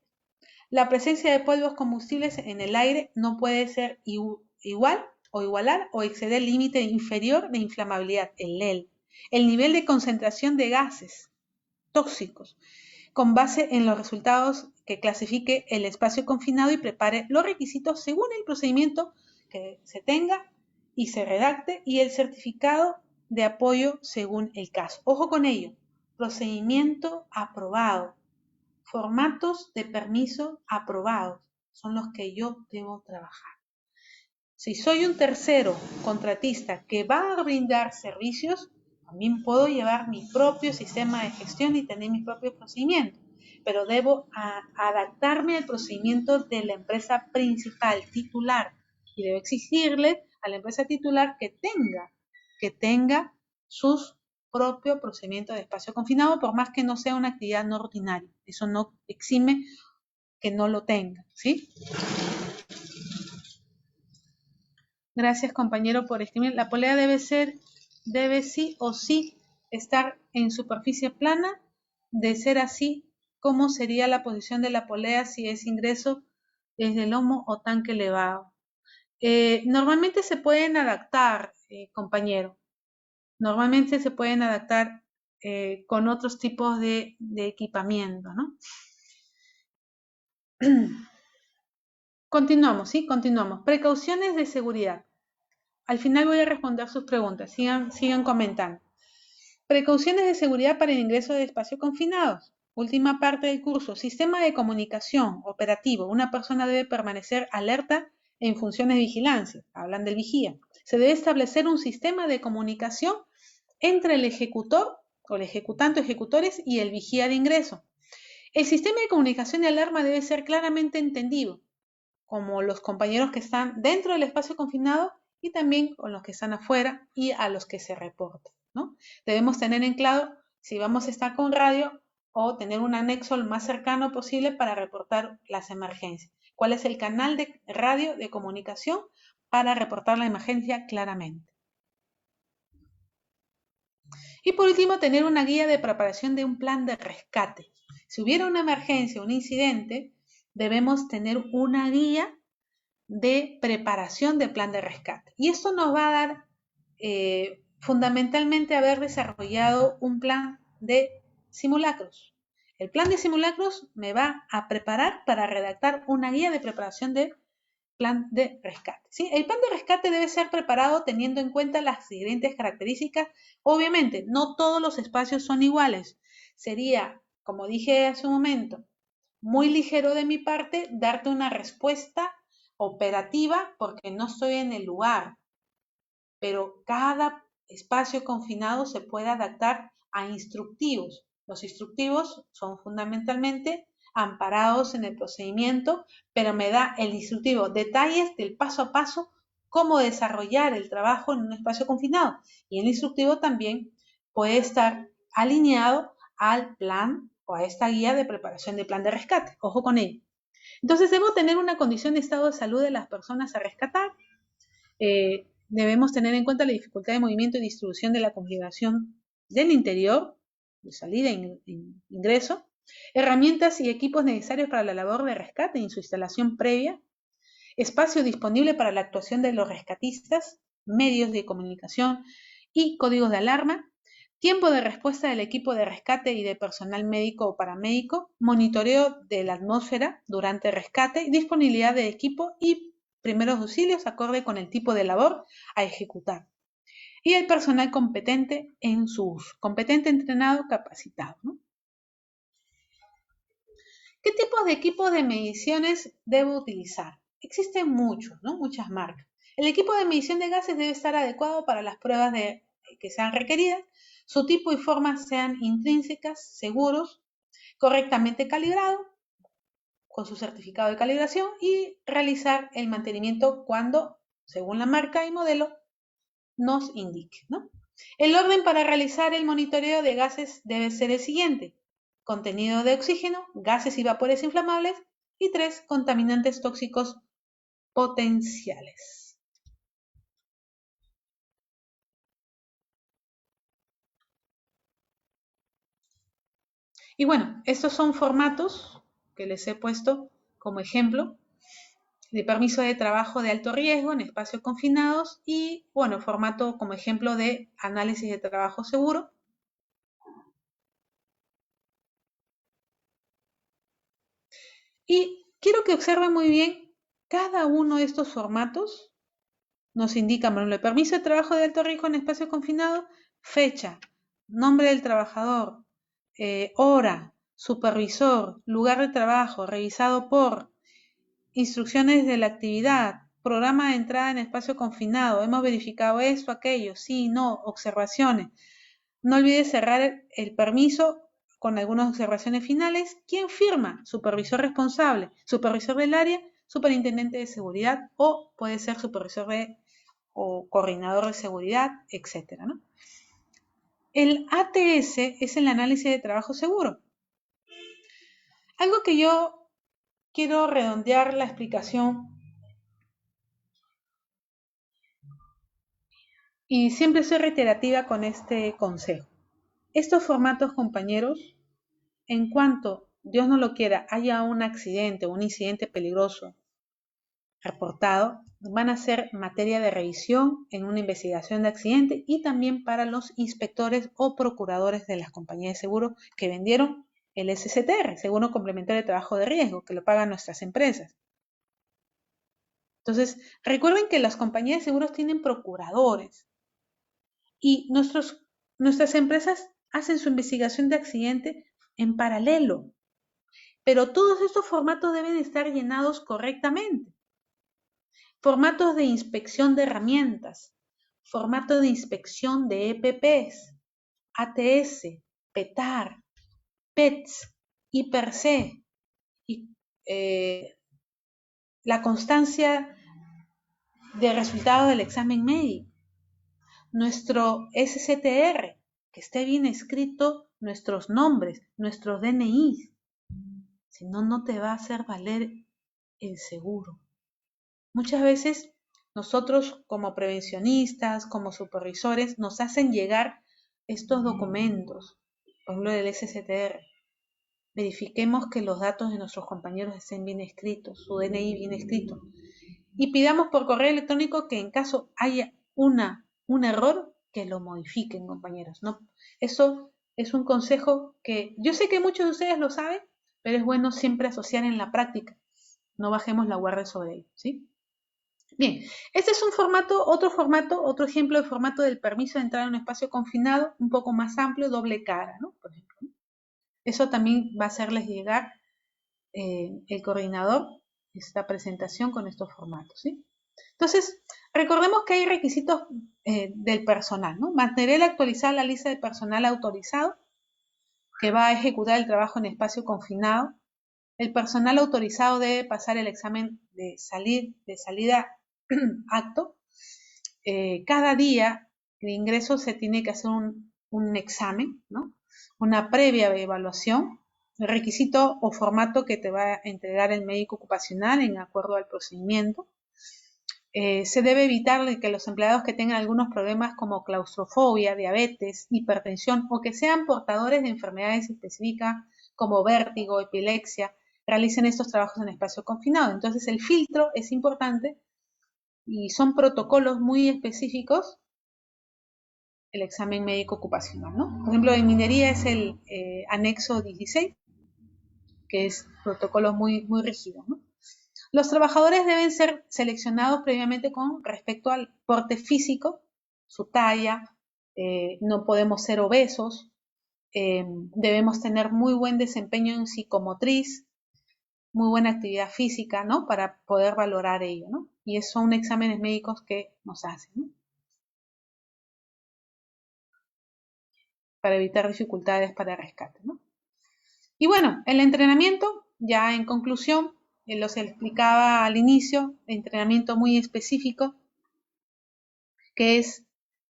La presencia de polvos combustibles en el aire no puede ser igual o igualar o exceder el límite inferior de inflamabilidad, el LEL. El nivel de concentración de gases tóxicos, con base en los resultados que clasifique el espacio confinado y prepare los requisitos según el procedimiento que se tenga y se redacte y el certificado de apoyo según el caso. Ojo con ello, procedimiento aprobado, formatos de permiso aprobados son los que yo debo trabajar. Si soy un tercero contratista que va a brindar servicios, también puedo llevar mi propio sistema de gestión y tener mi propio procedimiento, pero debo adaptarme al procedimiento de la empresa principal, titular, y debo exigirle a la empresa titular que tenga sus propio procedimiento de espacio confinado, por más que no sea una actividad no ordinaria. Eso no exime que no lo tenga, ¿sí? Gracias, compañero, por escribir. La polea debe sí o sí estar en superficie plana. De ser así, ¿cómo sería la posición de la polea si es ingreso desde lomo o tanque elevado? Normalmente se pueden adaptar, compañero. Normalmente se pueden adaptar con otros tipos de equipamiento, ¿no? Continuamos, ¿sí? Continuamos. Precauciones de seguridad. Al final voy a responder sus preguntas. Sigan comentando. Precauciones de seguridad para el ingreso de espacios confinados. Última parte del curso. Sistema de comunicación operativo. Una persona debe permanecer alerta en funciones de vigilancia. Hablan del vigía. Se debe establecer un sistema de comunicación entre el ejecutor o el ejecutante o ejecutores y el vigía de ingreso. El sistema de comunicación y alarma debe ser claramente entendido, como los compañeros que están dentro del espacio confinado y también con los que están afuera y a los que se reportan, ¿no? Debemos tener en claro si vamos a estar con radio o tener un anexo lo más cercano posible para reportar las emergencias. ¿Cuál es el canal de radio de comunicación para reportar la emergencia claramente? Y por último, tener una guía de preparación de un plan de rescate. Si hubiera una emergencia, un incidente, debemos tener una guía de preparación de plan de rescate. Y esto nos va a dar fundamentalmente haber desarrollado un plan de simulacros. El plan de simulacros me va a preparar para redactar una guía de preparación de plan de rescate, ¿sí? El plan de rescate debe ser preparado teniendo en cuenta las siguientes características. Obviamente, no todos los espacios son iguales. Sería, como dije hace un momento, muy ligero de mi parte darte una respuesta operativa porque no estoy en el lugar, pero cada espacio confinado se puede adaptar a instructivos. Los instructivos son fundamentalmente amparados en el procedimiento, pero me da el instructivo detalles del paso a paso, cómo desarrollar el trabajo en un espacio confinado. Y el instructivo también puede estar alineado al plan o a esta guía de preparación de plan de rescate. Ojo con ello. Entonces, debo tener una condición de estado de salud de las personas a rescatar. Debemos tener en cuenta la dificultad de movimiento y distribución de la configuración del interior, de salida e ingreso, herramientas y equipos necesarios para la labor de rescate en su instalación previa, espacio disponible para la actuación de los rescatistas, medios de comunicación y códigos de alarma, tiempo de respuesta del equipo de rescate y de personal médico o paramédico, monitoreo de la atmósfera durante el rescate, disponibilidad de equipo y primeros auxilios acorde con el tipo de labor a ejecutar. Y el personal competente en su uso, competente, entrenado, capacitado, ¿no? ¿Qué tipos de equipos de mediciones debo utilizar? Existen muchos, ¿no? Muchas marcas. El equipo de medición de gases debe estar adecuado para las pruebas que sean requeridas. Su tipo y forma sean intrínsecas, seguros, correctamente calibrado, con su certificado de calibración y realizar el mantenimiento cuando, según la marca y modelo, nos indique, ¿no? El orden para realizar el monitoreo de gases debe ser el siguiente: contenido de oxígeno, gases y vapores inflamables y 3 contaminantes tóxicos potenciales. Y bueno, estos son formatos que les he puesto como ejemplo de permiso de trabajo de alto riesgo en espacios confinados y, bueno, formato como ejemplo de análisis de trabajo seguro. Y quiero que observen muy bien, cada uno de estos formatos nos indica, por ejemplo, el permiso de trabajo de alto riesgo en espacios confinados, fecha, nombre del trabajador, hora, supervisor, lugar de trabajo, revisado por, instrucciones de la actividad, programa de entrada en espacio confinado, hemos verificado esto, aquello, sí, no, observaciones. No olvides cerrar el permiso con algunas observaciones finales. ¿Quién firma? Supervisor responsable, supervisor del área, superintendente de seguridad o puede ser supervisor o coordinador de seguridad, etcétera, ¿no? El ATS es el análisis de trabajo seguro. Algo que yo quiero redondear la explicación y siempre soy reiterativa con este consejo. Estos formatos, compañeros, en cuanto, Dios no lo quiera, haya un accidente o un incidente peligroso reportado, van a ser materia de revisión en una investigación de accidente y también para los inspectores o procuradores de las compañías de seguro que vendieron el SCTR, Seguro Complementario de Trabajo de Riesgo, que lo pagan nuestras empresas. Entonces, recuerden que las compañías de seguros tienen procuradores y nuestras empresas hacen su investigación de accidente en paralelo, pero todos estos formatos deben estar llenados correctamente. Formatos de inspección de herramientas, formato de inspección de EPPs, ATS, PETAR, PETS, IPER-C, y la constancia de resultado del examen médico, nuestro SCTR, que esté bien escrito nuestros nombres, nuestros DNI, si no, no te va a hacer valer el seguro. Muchas veces nosotros como prevencionistas, como supervisores, nos hacen llegar estos documentos, por ejemplo del SCTR. Verifiquemos que los datos de nuestros compañeros estén bien escritos, su DNI bien escrito. Y pidamos por correo electrónico que en caso haya un error, que lo modifiquen, compañeros, ¿no? Eso es un consejo que yo sé que muchos de ustedes lo saben, pero es bueno siempre asociar en la práctica. No bajemos la guardia sobre ello, ¿sí? Bien, este es un formato, otro ejemplo de formato del permiso de entrar en un espacio confinado, un poco más amplio, doble cara, ¿no? Por ejemplo. Eso también va a hacerles llegar el coordinador esta presentación con estos formatos, ¿sí? Entonces, recordemos que hay requisitos del personal, ¿no? Mantener actualizada la lista de personal autorizado que va a ejecutar el trabajo en espacio confinado. El personal autorizado debe pasar el examen de salida acto. Cada día de ingreso se tiene que hacer un examen, ¿no? Una previa evaluación, el requisito o formato que te va a entregar el médico ocupacional en acuerdo al procedimiento. Se debe evitar que los empleados que tengan algunos problemas como claustrofobia, diabetes, hipertensión o que sean portadores de enfermedades específicas como vértigo, epilepsia, realicen estos trabajos en espacio confinado. Entonces el filtro es importante y son protocolos muy específicos el examen médico ocupacional, ¿no? Por ejemplo, en minería es el anexo 16, que es protocolo muy rígido, ¿no? Los trabajadores deben ser seleccionados previamente con respecto al porte físico, su talla, no podemos ser obesos, debemos tener muy buen desempeño en psicomotriz, muy buena actividad física, ¿no? Para poder valorar ello, ¿no? Y esos son exámenes médicos que nos hacen, ¿no? Para evitar dificultades para el rescate, ¿no? Y bueno, el entrenamiento, ya en conclusión, los explicaba al inicio, entrenamiento muy específico, que es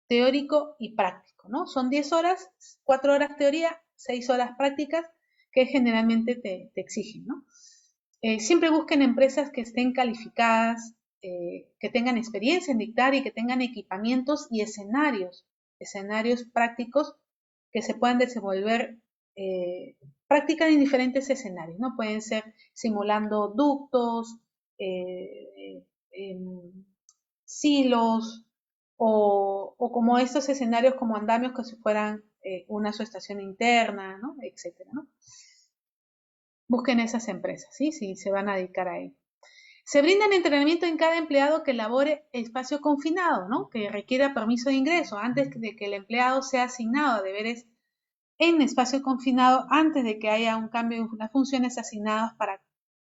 teórico y práctico, ¿no? Son 10 horas, 4 horas teoría, 6 horas prácticas, que generalmente te exigen, ¿no? Siempre busquen empresas que estén calificadas, que tengan experiencia en dictar y que tengan equipamientos y escenarios prácticos que se puedan desenvolver, practican en diferentes escenarios, ¿no? Pueden ser simulando ductos, silos, o como estos escenarios como andamios que si fueran una subestación interna, ¿no? Etcétera, ¿no? Busquen esas empresas, ¿sí? Si se van a dedicar a ello. Se brinda entrenamiento en cada empleado que labore espacio confinado, ¿no? Que requiera permiso de ingreso antes de que el empleado sea asignado a deberes en espacio confinado, antes de que haya un cambio en las funciones asignadas para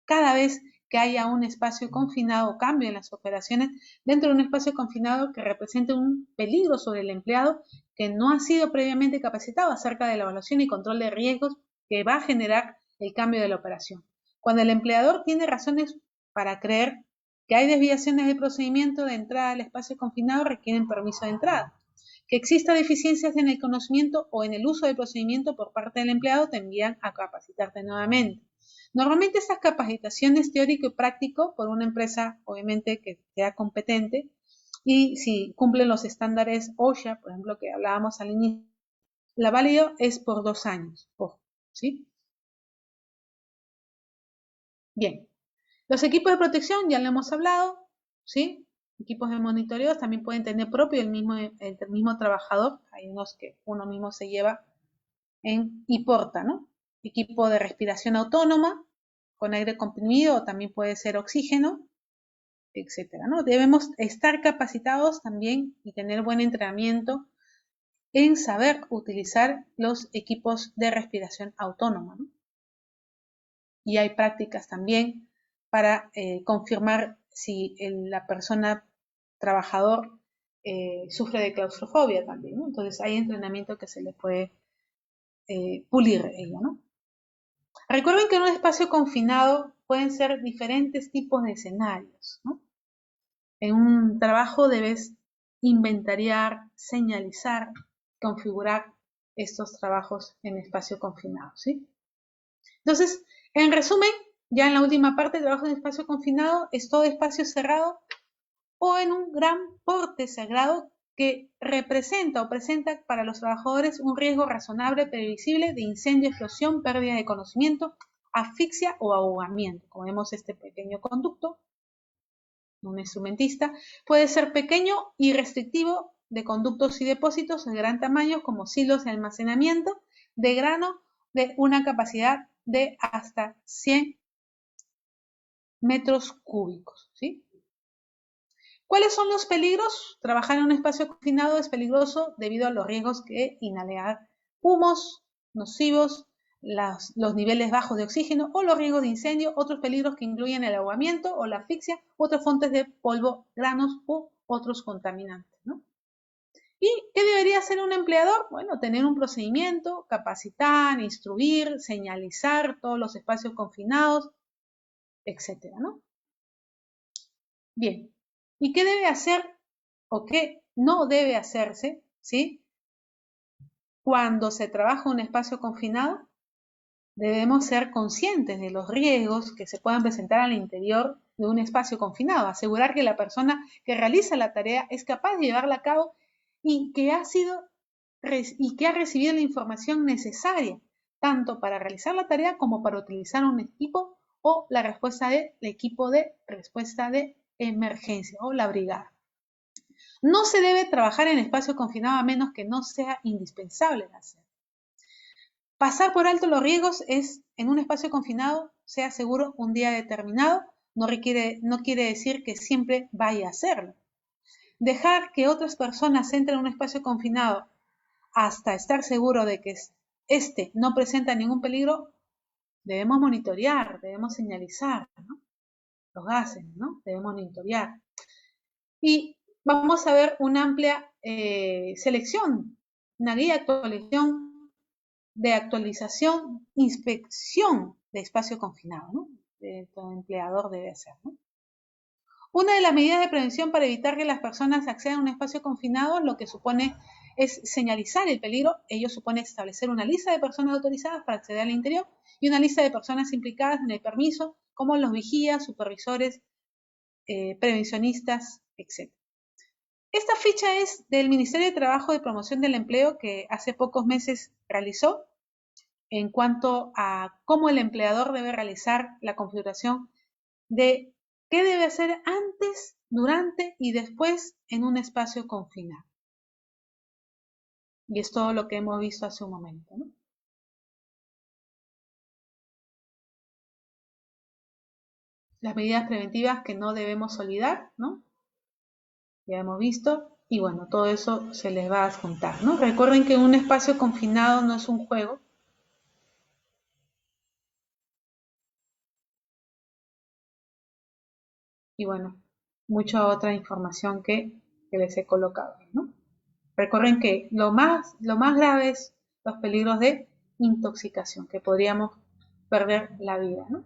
cada vez que haya un espacio confinado o cambio en las operaciones dentro de un espacio confinado que represente un peligro sobre el empleado que no ha sido previamente capacitado acerca de la evaluación y control de riesgos que va a generar el cambio de la operación. Cuando el empleador tiene razones para creer que hay desviaciones del procedimiento de entrada al espacio confinado, requieren permiso de entrada. Que exista deficiencias en el conocimiento o en el uso del procedimiento por parte del empleado, te envían a capacitarte nuevamente. Normalmente estas capacitaciones teórico y práctico por una empresa, obviamente, que sea competente, y si cumplen los estándares OSHA, por ejemplo, que hablábamos al inicio, la válido es por 2 años, ojo, ¿sí? Bien, los equipos de protección ya lo hemos hablado, ¿sí? Equipos de monitoreo también pueden tener propio el mismo trabajador, hay unos que uno mismo se lleva y porta, ¿no? Equipo de respiración autónoma, con aire comprimido o también puede ser oxígeno, etcétera, ¿no? Debemos estar capacitados también y tener buen entrenamiento en saber utilizar los equipos de respiración autónoma, ¿no? Y hay prácticas también para confirmar si la persona trabajador sufre de claustrofobia también, ¿no? Entonces hay entrenamiento que se le puede pulir ello, ¿no? Recuerden que en un espacio confinado pueden ser diferentes tipos de escenarios, ¿no? En un trabajo debes inventariar, señalizar, configurar estos trabajos en espacio confinado, ¿sí? Entonces, en resumen, ya en la última parte, el trabajo en espacio confinado es todo espacio cerrado o en un gran porte cerrado que representa o presenta para los trabajadores un riesgo razonable, previsible de incendio, explosión, pérdida de conocimiento, asfixia o ahogamiento. Como vemos este pequeño conducto, un instrumentista, puede ser pequeño y restrictivo de conductos y depósitos de gran tamaño como silos de almacenamiento de grano de una capacidad de hasta 100 metros cúbicos, ¿sí? ¿Cuáles son los peligros? Trabajar en un espacio confinado es peligroso debido a los riesgos que inhalar humos nocivos, los niveles bajos de oxígeno o los riesgos de incendio, otros peligros que incluyen el ahogamiento o la asfixia, otras fuentes de polvo, granos u otros contaminantes, ¿no? ¿Y qué debería hacer un empleador? Bueno, tener un procedimiento, capacitar, instruir, señalizar todos los espacios confinados, etcétera, ¿no? Bien, ¿y qué debe hacer o qué no debe hacerse, ¿sí? Cuando se trabaja en un espacio confinado, debemos ser conscientes de los riesgos que se puedan presentar al interior de un espacio confinado, asegurar que la persona que realiza la tarea es capaz de llevarla a cabo y que ha recibido la información necesaria, tanto para realizar la tarea como para utilizar un equipo o la respuesta del equipo de respuesta de emergencia o la brigada. No se debe trabajar en espacio confinado a menos que no sea indispensable hacer. Pasar por alto los riesgos es, en un espacio confinado, sea seguro un día determinado, no quiere decir que siempre vaya a hacerlo. Dejar que otras personas entren en un espacio confinado hasta estar seguro de que este no presenta ningún peligro, debemos monitorear, debemos señalizar, ¿no? Los gases, ¿no? Debemos monitorear. Y vamos a ver una amplia selección, una guía de actualización, inspección de espacio confinado, ¿no? Todo empleador debe hacer, ¿no? Una de las medidas de prevención para evitar que las personas accedan a un espacio confinado, lo que supone es señalizar el peligro. Ello supone establecer una lista de personas autorizadas para acceder al interior y una lista de personas implicadas en el permiso, como los vigías, supervisores, prevencionistas, etc. Esta ficha es del Ministerio de Trabajo y Promoción del Empleo que hace pocos meses realizó en cuanto a cómo el empleador debe realizar la configuración de qué debe hacer antes, durante y después en un espacio confinado. Y es todo lo que hemos visto hace un momento, ¿no? Las medidas preventivas que no debemos olvidar, ¿no? Ya hemos visto. Y bueno, todo eso se les va a adjuntar, ¿no? Recuerden que un espacio confinado no es un juego. Y bueno, mucha otra información que les he colocado, ¿no? Recuerden que lo más grave es los peligros de intoxicación, que podríamos perder la vida, ¿no?